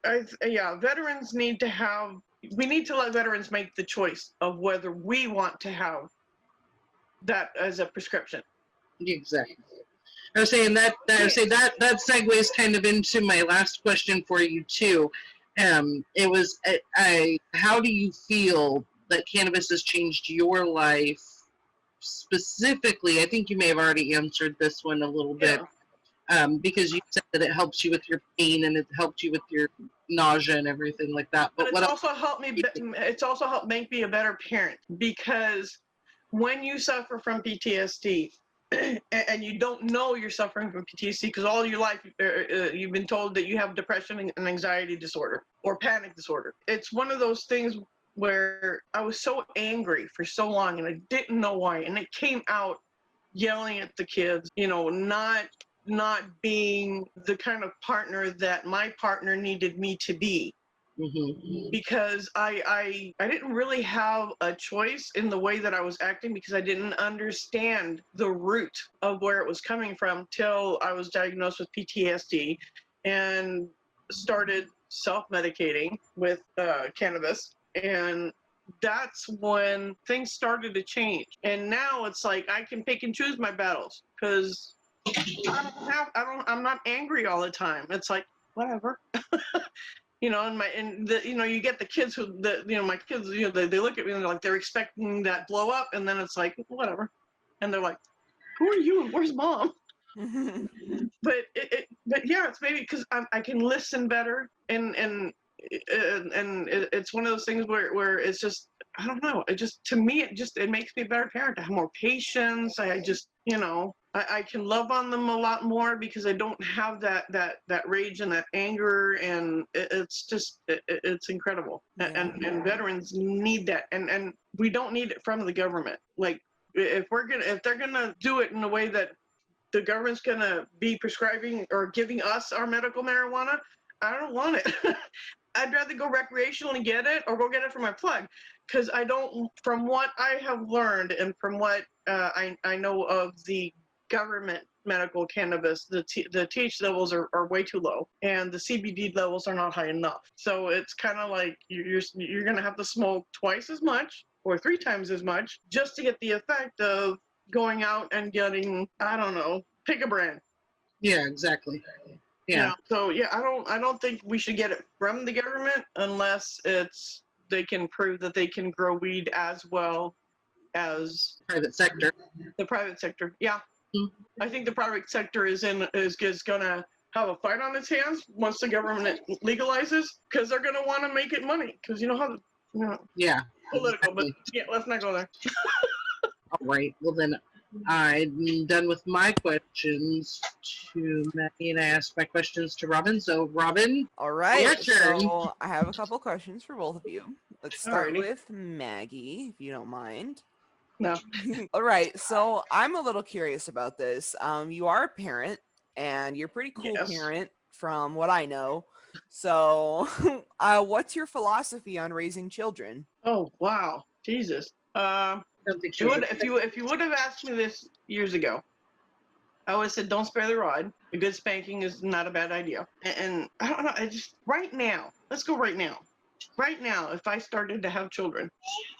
veterans we need to let veterans make the choice of whether we want to have that as a prescription. Exactly. I was saying that segues kind of into my last question for you too. It was, how do you feel that cannabis has changed your life specifically? I think you may have already answered this one a little bit, because you said that it helps you with your pain and it helped you with your nausea and everything like that. But But it's what also helped me. It's also helped make me a better parent, because when you suffer from PTSD, and you don't know you're suffering from PTSD because all your life you've been told that you have depression and anxiety disorder or panic disorder. It's one of those things where I was so angry for so long and I didn't know why, and it came out yelling at the kids, not being the kind of partner that my partner needed me to be, because I didn't really have a choice in the way that I was acting, because I didn't understand the root of where it was coming from till I was diagnosed with PTSD and started self-medicating with cannabis. And that's when things started to change. And now it's like I can pick and choose my battles, because I'm not angry all the time. It's like, whatever. You get the kids my kids, they look at me and they're like, they're expecting that blow up, and then it's like, whatever. And they're like, who are you and where's mom? But yeah, it's maybe because I can listen better, and it's one of those things where it's just, I don't know, to me it makes me a better parent. I have more patience. I just, I can love on them a lot more because I don't have that rage and that anger, and it's incredible. Yeah. And veterans need that, and we don't need it from the government. Like, if they're gonna do it in a way that the government's gonna be prescribing or giving us our medical marijuana, I don't want it. I'd rather go recreational and get it, or go get it from my plug, because from what I have learned and from what I know of the government medical cannabis, the THC levels are way too low, and the CBD levels are not high enough. So it's kind of like you're gonna have to smoke twice as much or 3 times as much just to get the effect of going out and getting, I don't know, pick a brand. Yeah, exactly. Yeah. So yeah, I don't think we should get it from the government unless they can prove that they can grow weed as well as Private sector. the private sector. Yeah. I think the private sector is gonna have a fight on its hands once the government legalizes, because they're gonna want to make it money, because Yeah. political. Exactly. But yeah, let's not go there. All right. Well, then I'm done with my questions to Maggie, and I asked my questions to Robin. So, Robin, All right. your turn. So I have a couple questions for both of you. Let's start Alrighty. with Maggie, if you don't mind. No. All right. So I'm a little curious about this. You are a parent, and you're a pretty cool Yes. parent from what I know. So what's your philosophy on raising children? Oh wow, Jesus. I don't think she If you would have asked me this years ago, I would have said, don't spare the rod. A good spanking is not a bad idea. And I don't know, right now, let's go right now. Right now, if I started to have children,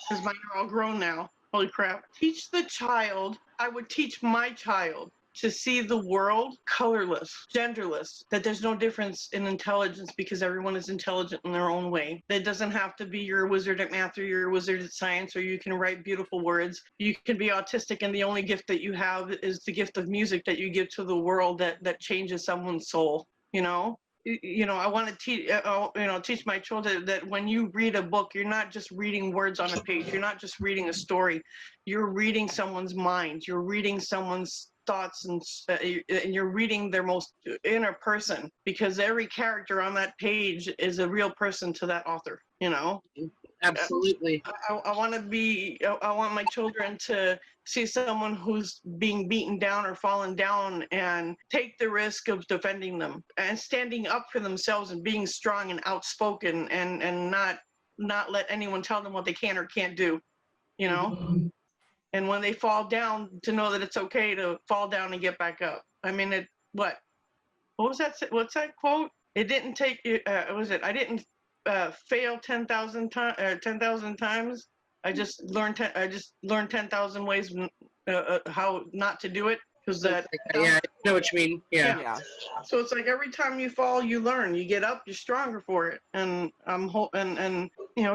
because mine are all grown now, holy crap, I would teach my child to see the world colorless, genderless, that there's no difference in intelligence because everyone is intelligent in their own way. That doesn't have to be you're a wizard at math or you're a wizard at science or you can write beautiful words. You can be autistic and the only gift that you have is the gift of music that you give to the world that changes someone's soul, I want to teach my children that when you read a book, you're not just reading words on a page. You're not just reading a story. You're reading someone's mind. You're reading someone's thoughts, and you're reading their most inner person, because every character on that page is a real person to that author. Absolutely. I want my children to see someone who's being beaten down or fallen down and take the risk of defending them and standing up for themselves and being strong and outspoken and not let anyone tell them what they can or can't do, And when they fall down, to know that it's okay to fall down and get back up. I mean, what was that? What's that quote? It didn't take, I didn't fail 10,000 times. I just learned 10,000 ways how not to do it, Because that, Yeah, I know what you mean. Yeah. Yeah. so it's like every time you fall, you learn. You get up, you're stronger for it. And and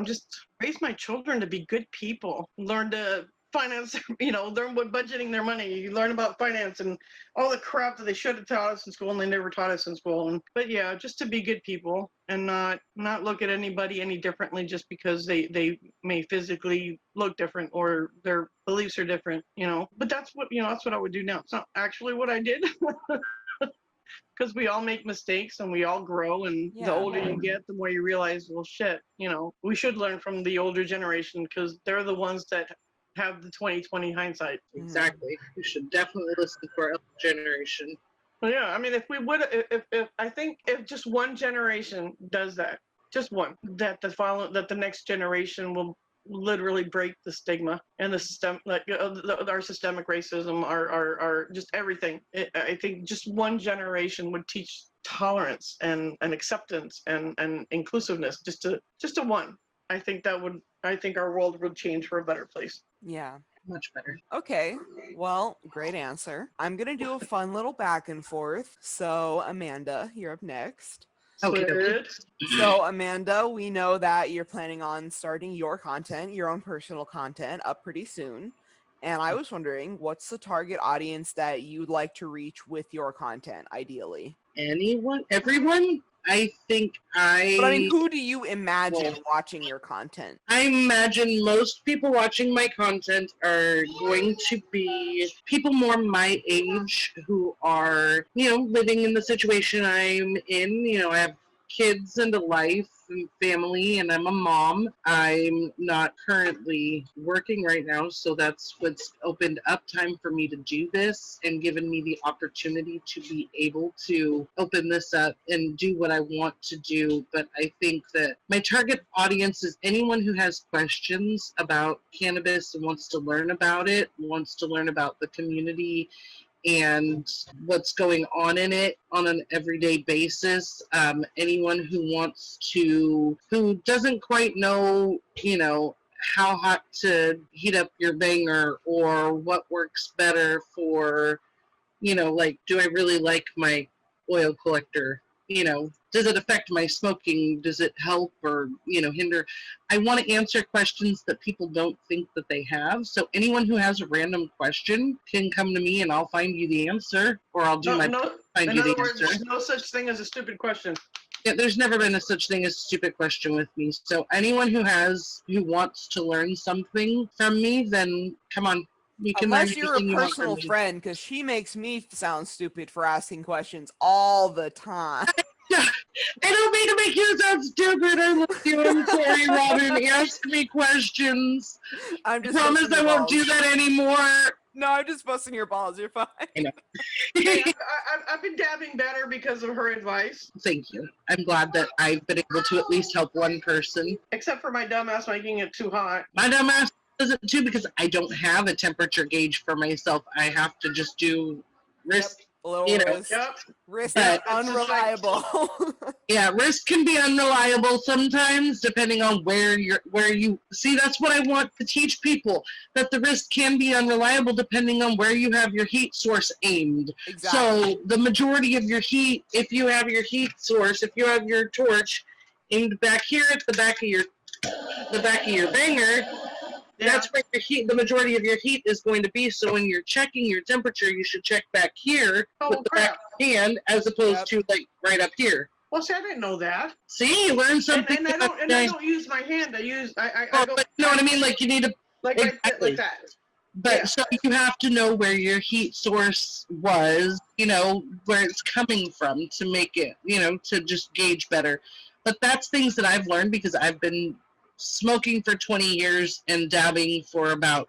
just raise my children to be good people. Learn to finance, learn what budgeting their money. You learn about finance and all the crap that they should have taught us in school and they never taught us in school. But yeah, just to be good people and not look at anybody any differently just because they may physically look different or their beliefs are different. But that's what I would do now. It's not actually what I did. Because we all make mistakes and we all grow, and Yeah. the older you get, the more you realize, well, shit, we should learn from the older generation because they're the ones that have the 20/20 hindsight. Exactly. You should definitely listen to our elder generation. Well, yeah, I mean, if we would, if I think if just one generation does that, just one, that the next generation will literally break the stigma and the system, like our systemic racism, our just everything. I think just one generation would teach tolerance and acceptance and inclusiveness. Just to one. I think our world would change for a better place. Yeah. Much better. Okay. Well, great answer. I'm going to do a fun little back and forth. So, Amanda, you're up next. Okay. Good. So, Amanda, we know that you're planning on starting your own personal content up pretty soon. And I was wondering, what's the target audience that you'd like to reach with your content, ideally? Anyone? Everyone? I think But I mean, who do you imagine watching your content? I imagine most people watching my content are going to be people more my age who are, living in the situation I'm in. I have kids and a life and family, and I'm a mom. I'm not currently working right now, so that's what's opened up time for me to do this and given me the opportunity to be able to open this up and do what I want to do. But I think that my target audience is anyone who has questions about cannabis and wants to learn about it, wants to learn about the community and what's going on in it on an everyday basis. Anyone who doesn't quite know, how hot to heat up your banger or what works better for, like, do I really like my oil collector? Does it affect my smoking? Does it help or, hinder? I want to answer questions that people don't think that they have. So anyone who has a random question can come to me and I'll find you the answer, or I'll do my best to find in you other the words, answer. there's no such thing as a stupid question. Yeah, there's never been a such thing as a stupid question with me. So anyone who wants to learn something from me, then come on. You can Unless learn you're a anything you want personal from me. friend, because she makes me sound stupid for asking questions all the time. I don't mean to make you sound stupid. I love you. I'm sorry, Robin. Ask me questions. I I promise I won't do that anymore. No, I'm just busting your balls. You're fine. Hey, I've been dabbing better because of her advice. Thank you. I'm glad that I've been able to at least help one person. Except for my dumbass making it too hot. My dumbass does it too because I don't have a temperature gauge for myself. I have to just do wrist. Wrist. Yep. Wrist But- is unreliable. Yeah, wrist can be unreliable sometimes depending on where you see. That's what I want to teach people, that the wrist can be unreliable depending on where you have your heat source aimed. Exactly. So the majority of your heat, if you have your heat source, if you have your torch aimed back here at the back of your banger, that's where your heat, the majority of your heat is going to be. So when you're checking your temperature, you should check back here with the back of your hand as opposed to like right up here. Well, see, I didn't know that. See, you learn something. And I don't use my hand. I go. But you know what I mean? Like you need to. Like Exactly. like that. But Yeah. so you have to know where your heat source was, where it's coming from to make it, to just gauge better. But that's things that I've learned because I've been smoking for 20 years and dabbing for about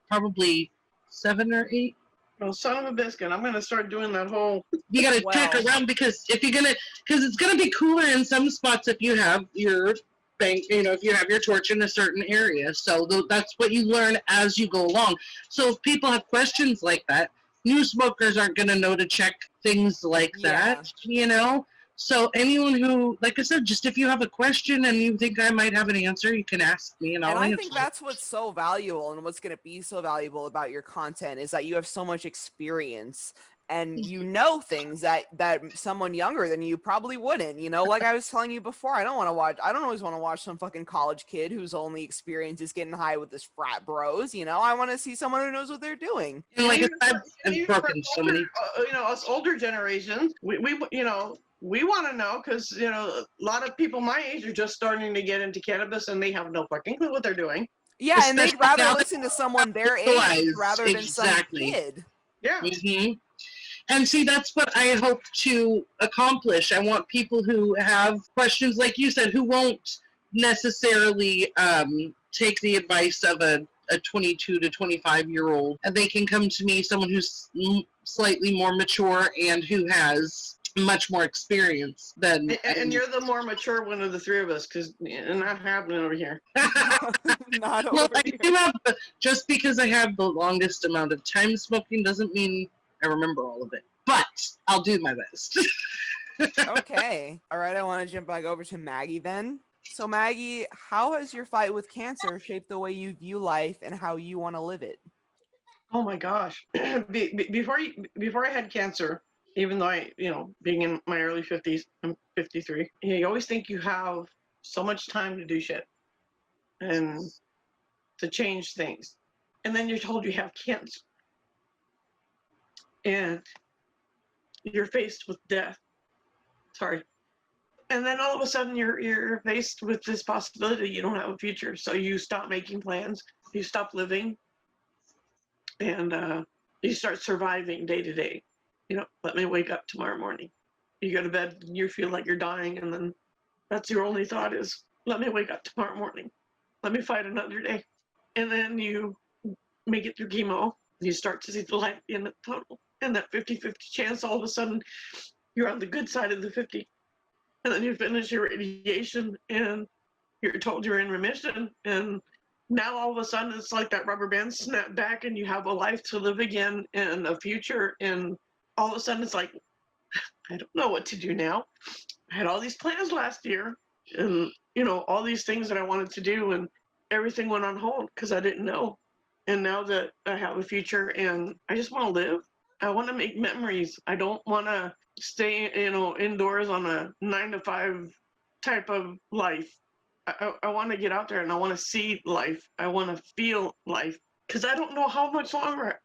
probably 7 or 8. Oh, son of a biscuit! I'm gonna start doing that whole. You got to check around because because it's gonna be cooler in some spots if you have your bank, if you have your torch in a certain area. So that's what you learn as you go along. So if people have questions like that, new smokers aren't gonna know to check things like that, So anyone who, like I said, just if you have a question and you think I might have an answer, you can ask me and I'll And I answer. think that's what's so valuable and what's going to be so valuable about your content is that you have so much experience and you know things that someone younger than you probably wouldn't. You know, like I was telling you before, I don't always want to watch some fucking college kid whose only experience is getting high with his frat bros. You know, I want to see someone who knows what they're doing. And like I said, I've Even for broken so many. us older generations, we we want to know because a lot of people my age are just starting to get into cannabis and they have no fucking clue what they're doing. Yeah, and they'd Especially rather now listen to someone their age realize rather than exactly. some kid. Yeah. hmm And see, that's what I hope to accomplish. I want people who have questions, like you said, who won't necessarily take the advice of a 22 to 25-year-old. And they can come to me, someone who's slightly more mature and who has much more experience than. And you're the more mature one of the three of us because not happening over here. Not over Well, I here. do have, just because I have the longest amount of time smoking doesn't mean I remember all of it. But I'll do my best. Okay. All right. I want to jump back over to Maggie then. So Maggie, how has your fight with cancer shaped the way you view life and how you want to live it? Oh my gosh! Before I had cancer, even though I, being in my early 50s, I'm 53. You always think you have so much time to do shit and to change things, and then you're told you have cancer, and you're faced with death. Sorry. And then all of a sudden you're faced with this possibility you don't have a future. So you stop making plans, you stop living, and you start surviving day to day. Let me wake up tomorrow morning. You go to bed and you feel like you're dying, and then that's your only thought is, let me wake up tomorrow morning. Let me fight another day. And then you make it through chemo. You start to see the light at the end of the tunnel. And that 50-50 chance, all of a sudden, you're on the good side of the 50. And then you finish your radiation and you're told you're in remission. And now all of a sudden it's like that rubber band snapped back and you have a life to live again and a future. And all of a sudden it's like, I don't know what to do now. I had all these plans last year and, all these things that I wanted to do, and everything went on hold because I didn't know. And now that I have a future and I just want to live, I want to make memories. I don't want to stay, indoors on a 9-to-5 type of life. I want to get out there and I want to see life. I want to feel life because I don't know how much longer,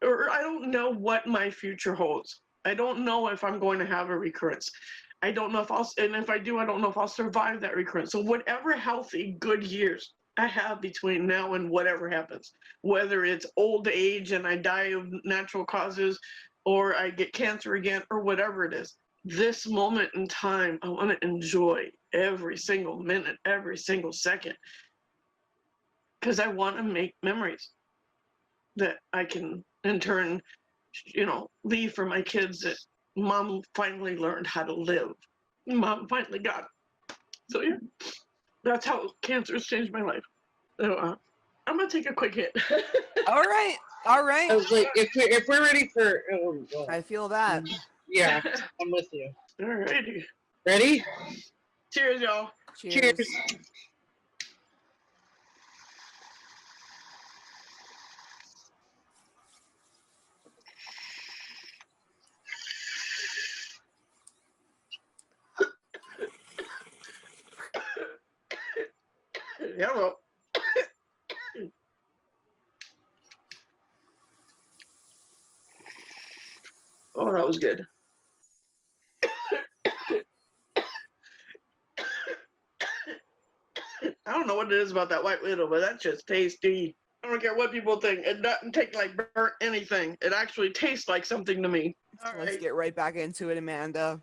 or I don't know what my future holds. I don't know if I'm going to have a recurrence. I don't know and if I do, I don't know if I'll survive that recurrence. So whatever healthy, good years I have between now and whatever happens, whether it's old age and I die of natural causes, or I get cancer again, or whatever it is, this moment in time, I want to enjoy every single minute, every single second, because I want to make memories that I can, in turn, leave for my kids that Mom finally learned how to live. Mom finally got it. So yeah, that's how cancer has changed my life. So I'm gonna take a quick hit. All right. I was like, if we're ready for, I feel that. yeah, I'm with you. Alrighty. Ready? Cheers, y'all. Cheers. Cheers. Hello. Oh, that was good. I don't know what it is about that White Widow, but that's just tasty. I don't care what people think. It doesn't taste like burnt anything. It actually tastes like something to me. All Let's right. get right back into it, Amanda.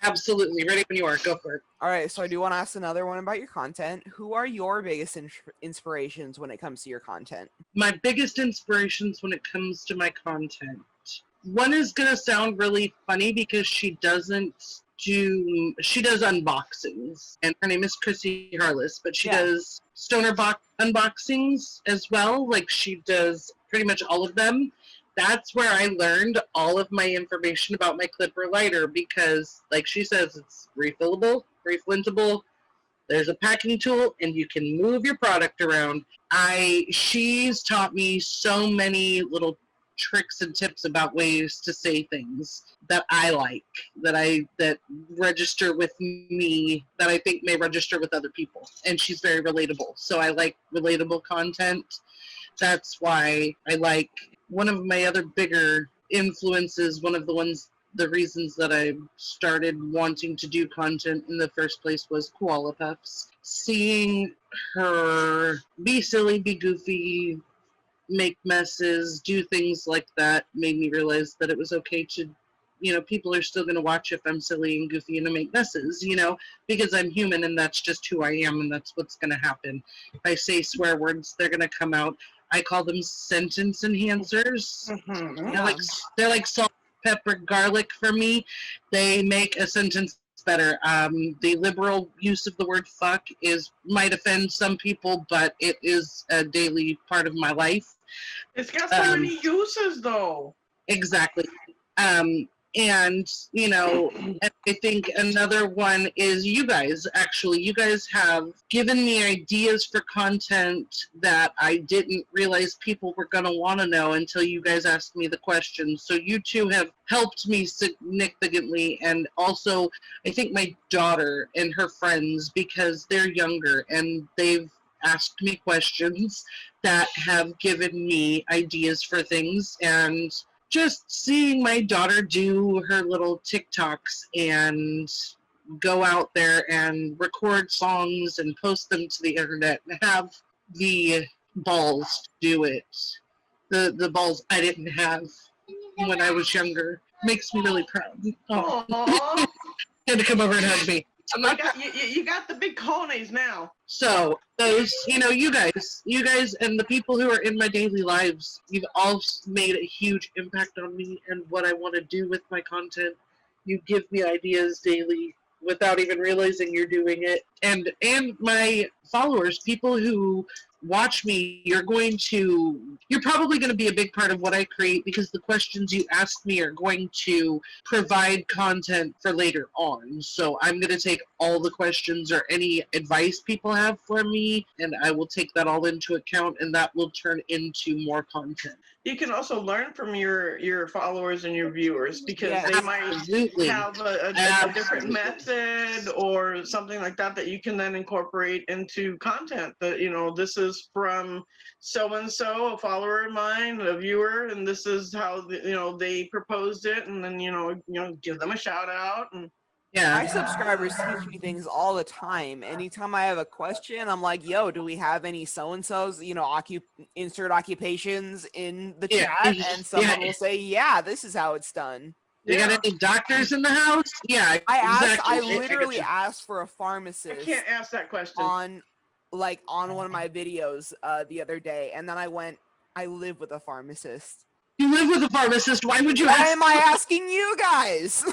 Absolutely. Ready when you are. Go for it. All right, so I do want to ask another one about your content. Who are your biggest inspirations when it comes to your content? My biggest inspirations when it comes to my content. One is going to sound really funny because she does unboxings, and her name is Chrissy Harless, but she does stoner unboxings as well. Like, she does pretty much all of them, that's where I learned all of my information about my Clipper lighter because, like she says, it's refillable, reflintable. There's a packing tool, and you can move your product around. She's taught me so many little tricks and tips about ways to say things that I like, that register with me, that I think may register with other people. And she's very relatable. So I like relatable content. That's why I like one of my other bigger influences, the reasons that I started wanting to do content in the first place was Koala Puffs. Seeing her be silly, be goofy, make messes, do things like that made me realize that it was okay to, people are still going to watch if I'm silly and goofy and I make messes, because I'm human and that's just who I am and that's what's going to happen. If I say swear words, they're going to come out. I call them sentence enhancers. Mm-hmm. They're like salt, pepper, garlic for me. They make a sentence better. The liberal use of the word fuck might offend some people, but it is a daily part of my life. It's got so many uses, though. Exactly. And, I think another one is you guys, actually. You guys have given me ideas for content that I didn't realize people were going to want to know until you guys asked me the questions. So you two have helped me significantly. And also, I think my daughter and her friends, because they're younger and they've asked me questions that have given me ideas for things. And just seeing my daughter do her little TikToks and go out there and record songs and post them to the internet and have the balls to do it. The balls I didn't have when I was younger makes me really proud. Oh. Aww. Had to come over and hug me. You got the big cojones now. So those, you guys and the people who are in my daily lives, you've all made a huge impact on me and what I want to do with my content. You give me ideas daily without even realizing you're doing it. And my followers, people who watch me, you're probably going to be a big part of what I create because the questions you ask me are going to provide content for later on. So I'm going to take all the questions or any advice people have for me, and I will take that all into account, and that will turn into more content. You can also learn from your followers and your viewers because they might have a different method or something like that you can then incorporate into content. That this is from so and so, a follower of mine, a viewer, and this is how they proposed it, and then give them a shout out. And my subscribers teach me things all the time. Anytime I have a question, I'm like, yo, do we have any so-and-sos, insert occupations in the chat? And someone will say, yeah, this is how it's done. You got any doctors in the house? Yeah, I literally asked for a pharmacist. I can't ask that question. On one of my videos the other day, and then I live with a pharmacist. You live with a pharmacist? Why would you Why am I asking you guys?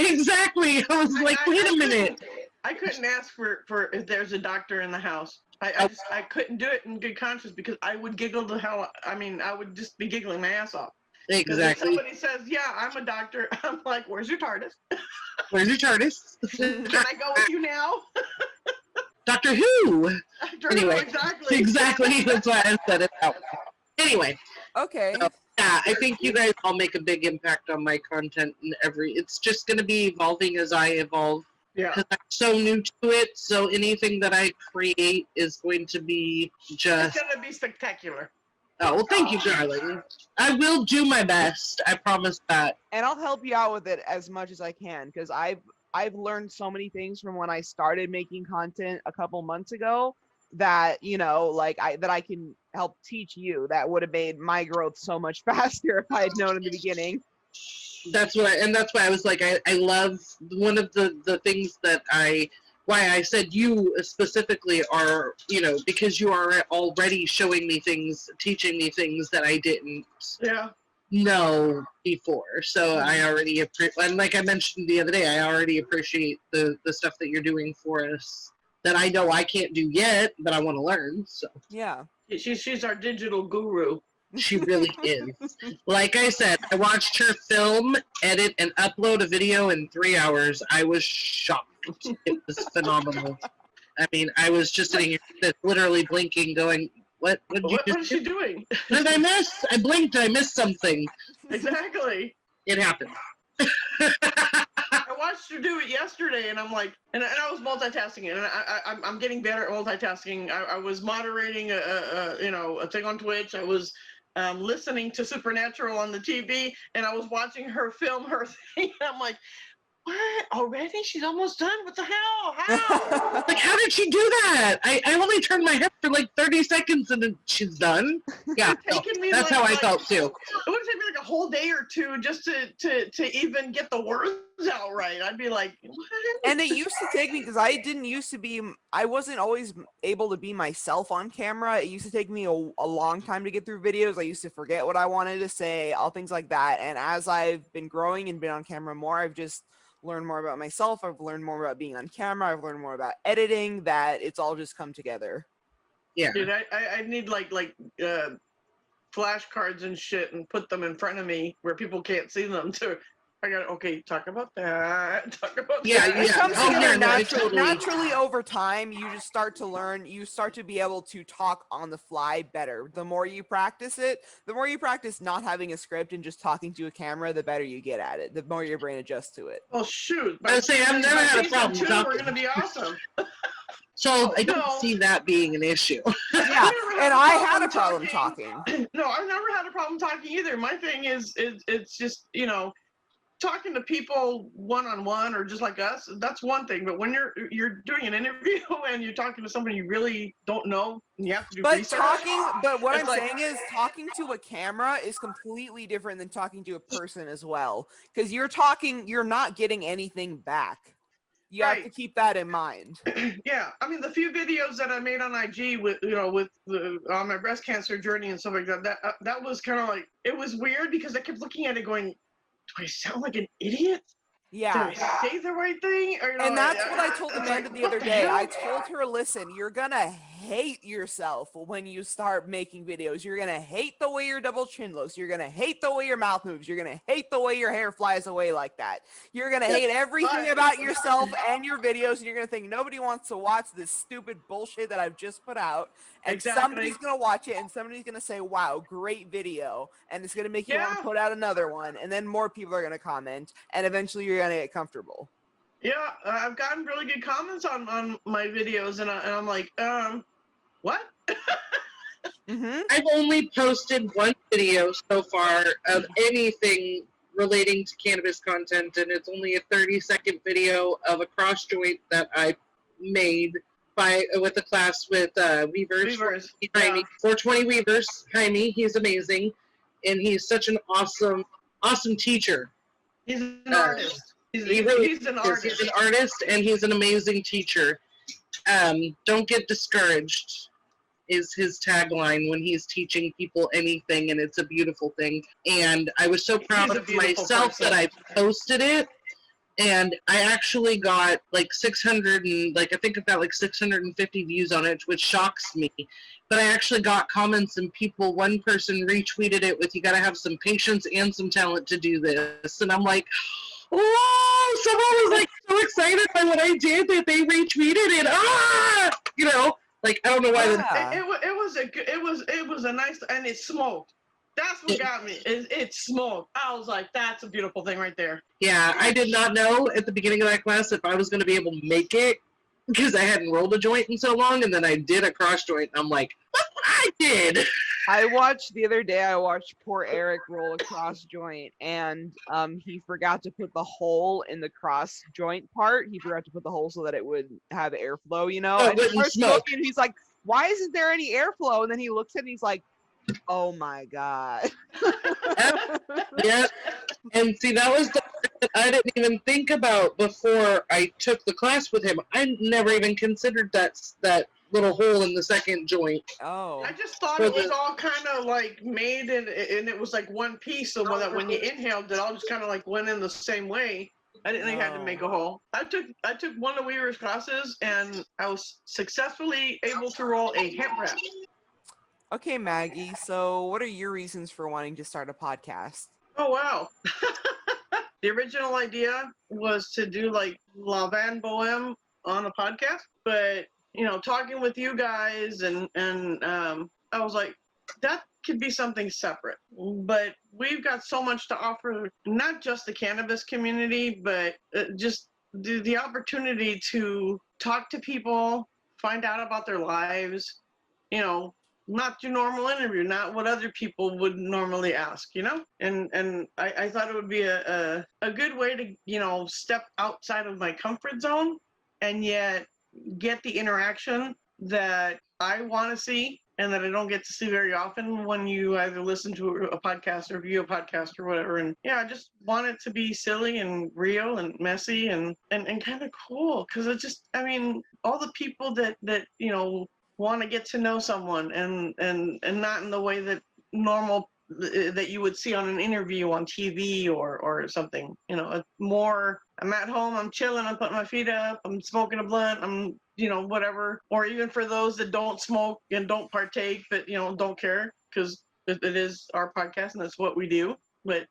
Exactly. I was like, wait a minute. I couldn't ask for if there's a doctor in the house. I couldn't do it in good conscience because I would giggle the hell. I would just be giggling my ass off. Exactly. If somebody says, yeah, I'm a doctor, I'm like, where's your TARDIS? Where's your TARDIS? Can I go with you now? Doctor Who? Anyway, exactly. That's why I said it out. Anyway. Okay. So, yeah, I think you guys all make a big impact on my content and it's just going to be evolving as I evolve. Yeah. Because I'm so new to it, so anything that I create is going to be just... It's going to be spectacular. Oh, well, thank you, darling. I will do my best. I promise that. And I'll help you out with it as much as I can, because I've learned so many things from when I started making content a couple months ago that that I can help teach you. That would have made my growth so much faster if I had known in the beginning. That's why I was like, I love one of the things that why I said you specifically are, because you are already showing me things, teaching me things that I didn't know before. So I already and like I mentioned the other day, I already appreciate the stuff that you're doing for us that I know I can't do yet, but I want to learn. So yeah, she's our digital guru. She really is. Like I said, I watched her film, edit, and upload a video in 3 hours. I was shocked. It was phenomenal. I mean, I was just sitting here literally blinking, going, what did you What just is she doing? What did I miss? I blinked, I missed something. Exactly. It happened. I watched her do it yesterday, and I'm like, and I was multitasking, and I'm getting better at multitasking. I was moderating a thing on Twitch. I was listening to Supernatural on the TV, and I was watching her film her thing. And I'm like, what? Already? She's almost done? What the hell? How? Like, how did she do that? I only turned my head for like 30 seconds and then she's done. Yeah, no, Taking me that's like- how I like- felt too. It would take me like a whole day or two just to even get the words out right. I'd be like, what? And it used to take me because I didn't used to be, I wasn't always able to be myself on camera. It used to take me a long time to get through videos. I used to forget what I wanted to say, all things like that. And as I've been growing and been on camera more, I've just learned more about myself. I've learned more about being on camera. I've learned more about editing, that it's all just come together. Yeah. Dude, I need like flashcards and shit and put them in front of me where people can't see them too. I got okay. Talk about that. Talk about Yeah, that. It comes Oh, together yeah, no, I naturally, totally- naturally over time. You just start to learn. You start to be able to talk on the fly better. The more you practice it, the more you practice not having a script and just talking to a camera, the better you get at it. The more your brain adjusts to it. Well, shoot. I was saying, I've never by had a season problem 2, talking. We're gonna be awesome. So I don't No. see that being an issue. Yeah, never and a I had a problem talking. talking. No, I've never had a problem talking either. My thing is it's just talking to people one-on-one or just like us, that's one thing. But when you're doing an interview and you're talking to somebody you really don't know, and you have to do But research. but what It's I'm like- saying is talking to a camera is completely different than talking to a person as well. Because you're not getting anything back. You have to Right. keep that in mind. Yeah, I mean the few videos that I made on IG with on my breast cancer journey and stuff like that was kind of like, it was weird because I kept looking at it going, do I sound like an idiot? Yeah. Did I say the right thing? Or, And that's what I told it's Amanda like, the what other day. hell? I told her, listen, you're gonna hate yourself when you start making videos. You're gonna hate the way your double chin looks. You're gonna hate the way your mouth moves. You're gonna hate the way your hair flies away like that. You're gonna hate everything But- about yourself and your videos, and you're gonna think nobody wants to watch this stupid bullshit that I've just put out. And Exactly. somebody's gonna watch it, and somebody's gonna say, "Wow, great video," and it's gonna make you want Yeah. to put out another one. And then more people are gonna comment, and eventually you're gonna get comfortable. Yeah, I've gotten really good comments on my videos, and I'm like, what? Mm-hmm. I've only posted one video so far of anything relating to cannabis content, and it's only a 30-second video of a cross joint that I made with a class with Weavers. Weavers, Jaime, yeah. 420 Weavers. Jaime, he's amazing, and he's such an awesome teacher. He's an artist. He's He really an is. artist. He's an artist, and he's an amazing teacher. Don't get discouraged is his tagline when he's teaching people anything, and it's a beautiful thing. And I was so proud He's a of beautiful myself person. that I posted it, and I actually got like 600 and like I think about like 650 views on it, which shocks me. But I actually got comments and people. One person retweeted it with, "You got to have some patience and some talent to do this," and I'm like, whoa! Someone was like so excited by what I did that they retweeted it. Like I don't know why. Yeah. It was a nice, and it smoked. That's what got me. It smoked. I was like, that's a beautiful thing right there. Yeah, I did not know at the beginning of that class if I was going to be able to make it because I hadn't rolled a joint in so long, and then I did a cross joint. And I'm like, I did. I watched the other day. I watched poor Eric roll a cross joint, and he forgot to put the hole in the cross joint part. He forgot to put the hole so that it would have airflow, you know. Oh, it and he wouldn't starts smoke. smoking, he's like, "Why isn't there any airflow?" And then he looks at it and he's like, "Oh my god." Yeah. And see, that was the part that I didn't even think about before I took the class with him. I never even considered that little hole in the second joint. Oh. I just thought it was all kind of like made and it was like one piece, so that when you inhaled, it all just kind of like went in the same way. I didn't think I had to make a hole. I took one of Weaver's classes, and I was successfully able to roll a hemp wrap. Okay, Maggie. So, what are your reasons for wanting to start a podcast? Oh wow. The original idea was to do like La Van Bohem on a podcast, but talking with you guys and I was like, that could be something separate. But we've got so much to offer, not just the cannabis community, but just the opportunity to talk to people, find out about their lives, you know, not your normal interview, not what other people would normally ask, and I thought it would be a good way to step outside of my comfort zone and yet get the interaction that I want to see and that I don't get to see very often when you either listen to a podcast or view a podcast or whatever. And yeah, I just want it to be silly and real and messy and kind of cool, because all the people that want to get to know someone and not in the way that normal that you would see on an interview on TV or something. More I'm at home, I'm chilling, I'm putting my feet up, I'm smoking a blunt, I'm whatever. Or even for those that don't smoke and don't partake, but don't care, because it is our podcast and that's what we do. But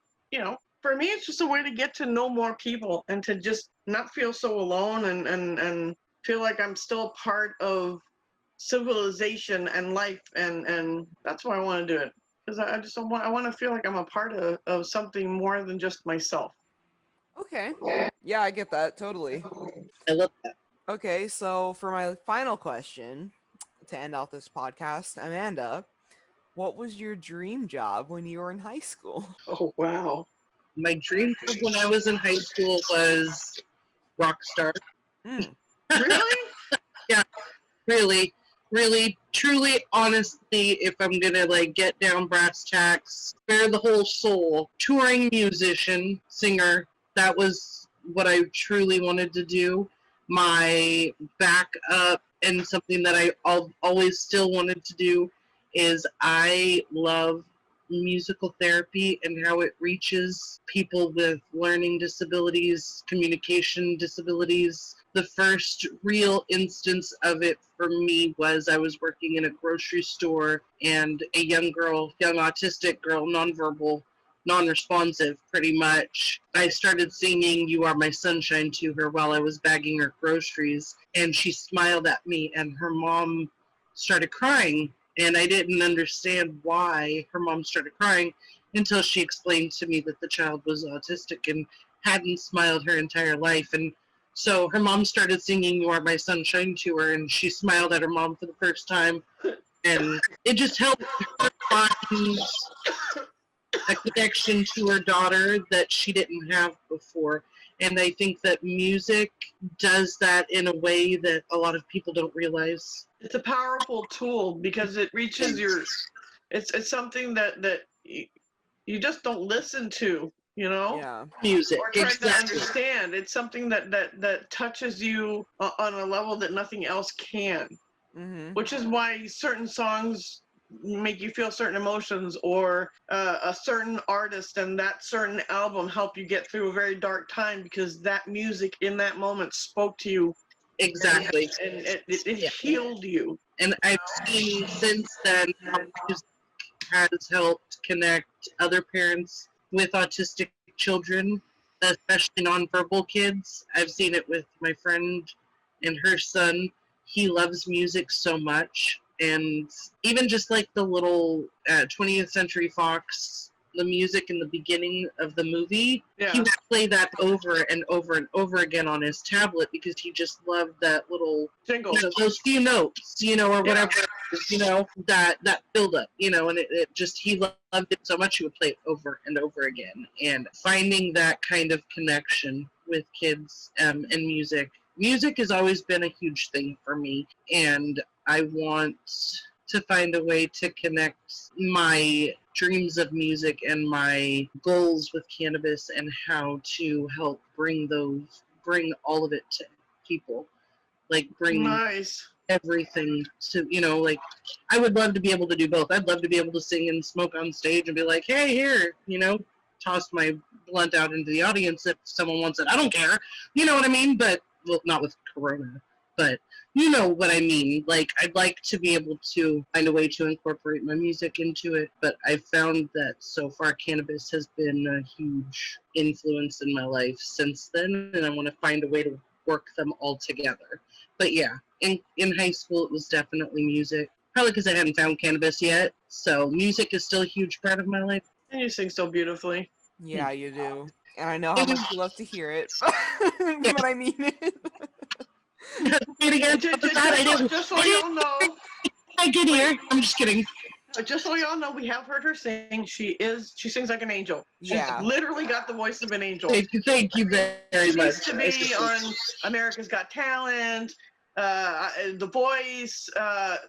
for me, it's just a way to get to know more people and to just not feel so alone and feel like I'm still part of civilization and life, and that's why I want to do it, because I want to feel like I'm a part of something more than just myself. Okay. Yeah, I get that totally. I love that. Okay, so for my final question to end off this podcast, Amanda, what was your dream job when you were in high school? Oh wow. My dream job when I was in high school was rock star. Hmm. Really? Really, truly, honestly, if I'm gonna like get down brass tacks, spare the whole soul, touring musician, singer, that was what I truly wanted to do. My backup and something that I always still wanted to do is I love musical therapy and how it reaches people with learning disabilities, communication disabilities. The first real instance of it for me was I was working in a grocery store, and a young autistic girl, nonverbal, non-responsive pretty much, I started singing You Are My Sunshine to her while I was bagging her groceries, and she smiled at me and her mom started crying, and I didn't understand why her mom started crying until she explained to me that the child was autistic and hadn't smiled her entire life. And so her mom started singing You Are My Sunshine to her, and she smiled at her mom for the first time, and it just helped her find a connection to her daughter that she didn't have before. And I think that music does that in a way that a lot of people don't realize. It's a powerful tool because it reaches it's something that you just don't listen to, Yeah. Music, or try to exactly. understand. It's something that touches you on a level that nothing else can, Mm-hmm. which is why certain songs make you feel certain emotions, or a certain artist and that certain album help you get through a very dark time because that music in that moment spoke to you. Exactly. And it Yeah. healed you. And I've seen since then how music has helped connect other parents with autistic children, especially nonverbal kids. I've seen it with my friend and her son. He loves music so much. And even just like the little 20th Century Fox, the music in the beginning of the movie, Yeah. he would play that over and over and over again on his tablet because he just loved that little, Jingle. those few notes, or Yeah. whatever, that build up, and it just, he loved it so much he would play it over and over again. And finding that kind of connection with kids and music. Music has always been a huge thing for me, and I want to find a way to connect my dreams of music and my goals with cannabis and how to help bring all of it to people. Like bring Nice. everything to, I would love to be able to do both. I'd love to be able to sing and smoke on stage and be like, hey, here, toss my blunt out into the audience if someone wants it. I don't care. You know what I mean? But, well, not with Corona. but you know what I mean. Like, I'd like to be able to find a way to incorporate my music into it, but I've found that so far cannabis has been a huge influence in my life since then, and I want to find a way to work them all together. But yeah, in high school, it was definitely music. Probably because I hadn't found cannabis yet. So music is still a huge part of my life. And you sing so beautifully. Yeah, you do. And I know how much you love to hear it. But I mean it. Say it again. Just so y'all know, I get here. I'm just kidding. just so y'all know, we have heard her sing. She sings like an angel. She's Yeah. literally got the voice of an angel. Thank you very She much. needs to be on America's Got Talent, The Voice.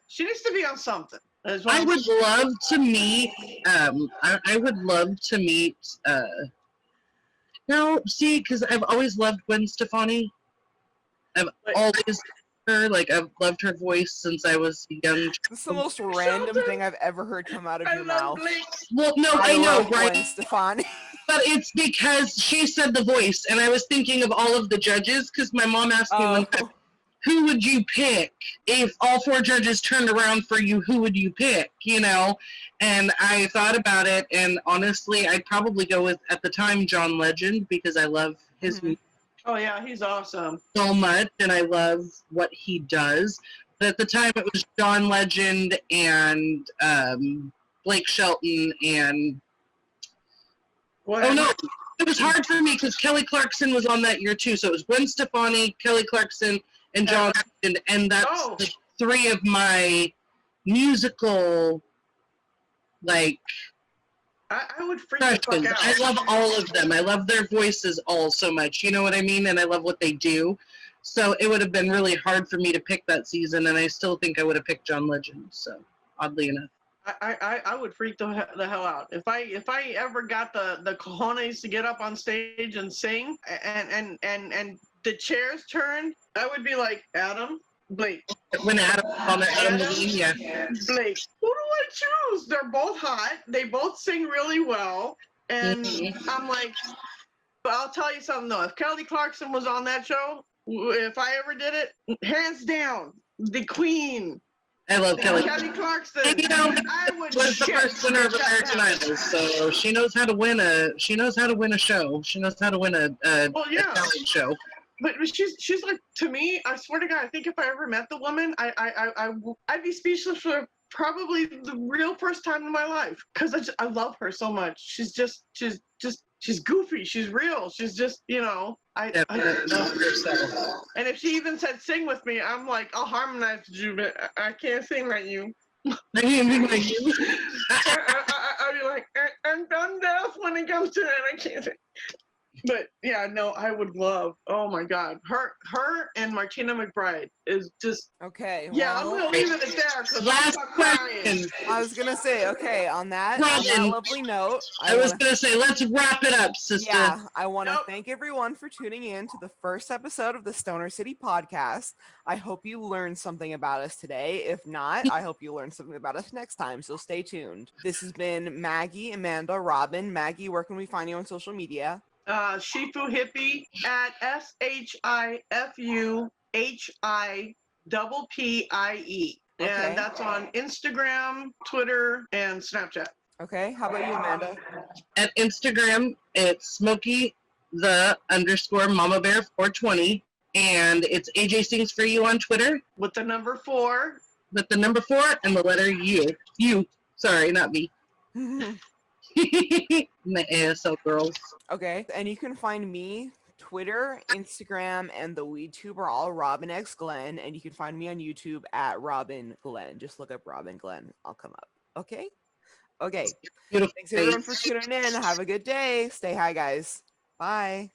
She needs to be on something. I would love to meet. I would love to meet. No, see, because I've always loved Gwen Stefani. I've always her. Like, I've loved her voice since I was young. This is the most random thing I've ever heard come out of I your love mouth. Blake. Well, no, I know, love right? Gwen Stefani. But it's because she said the voice, and I was thinking of all of the judges, because my mom asked me one time, who would you pick if all 4 judges turned around for you? Who would you pick? You know, and I thought about it, and honestly, I'd probably go with, at the time, John Legend, because I love his music Oh yeah, he's awesome. so much, and I love what he does. But at the time, it was John Legend and Blake Shelton and Whatever. oh no, it was hard for me because Kelly Clarkson was on that year too. So it was Gwen Stefani, Kelly Clarkson, and John Legend, and that's Oh. the 3 of my musical like I would freak the fuck crushes. out. I love all of them. I love their voices all so much. You know what I mean? And I love what they do. So it would have been really hard for me to pick that season, and I still think I would have picked John Legend. So oddly enough. I would freak the hell out if I ever got the cojones to get up on stage and sing and the chairs turned. I would be like, Adam, Blake. When Adam on the Adam Levine, yeah. Blake. Who do I choose? They're both hot. They both sing really well. And I'm like, but I'll tell you something though. If Kelly Clarkson was on that show, if I ever did it, hands down, the queen. I love Kelly. Kelly Clarkson. You know, I would was the shit first winner of that American down. Idol, so she knows how to win a show. She knows how to win a Well, yeah. talent show. But she's like, to me, I swear to God, I think if I ever met the woman, I'd be speechless for probably the real first time in my life because I love her so much. She's goofy. She's real. She's just, you know, I Love herself. and if she even said sing with me, I'm like, I'll harmonize with you, but I can't sing like you. I mean, like you. I'd be like, I'm done deaf when it comes to that. I can't sing. But yeah, no, I would love. Oh my God, her and Martina McBride is just. Okay. Yeah, I'm well, gonna leave it at there because Last I'm crying. question. I was gonna say, okay, on that Robin, lovely note, I was wanna- gonna say, let's wrap it up, sister. yeah, I want to Nope. thank everyone for tuning in to the first episode of the Stoner City podcast. I hope you learned something about us today. If not, I hope you learn something about us next time. So stay tuned. This has been Maggie, Amanda, Robin. Maggie, where can we find you on social media? Shifu Hippie at ShifuHippie. Okay. And that's on Instagram, Twitter, and Snapchat. Okay, how about you, Amanda? At Instagram, it's Smokey _Mama Bear 420, and it's AJ Sings for You on Twitter With the number 4. with the number 4 and the letter U. You, sorry, not me. My ASL girls. Okay, and you can find me, Twitter, Instagram, and the WeedTube are all Robin X Glenn, and you can find me on YouTube at Robin Glenn. Just look up Robin Glenn. I'll come up. Okay? Okay. Beautiful Thanks everyone for face. tuning in. Have a good day. Stay high, guys. Bye.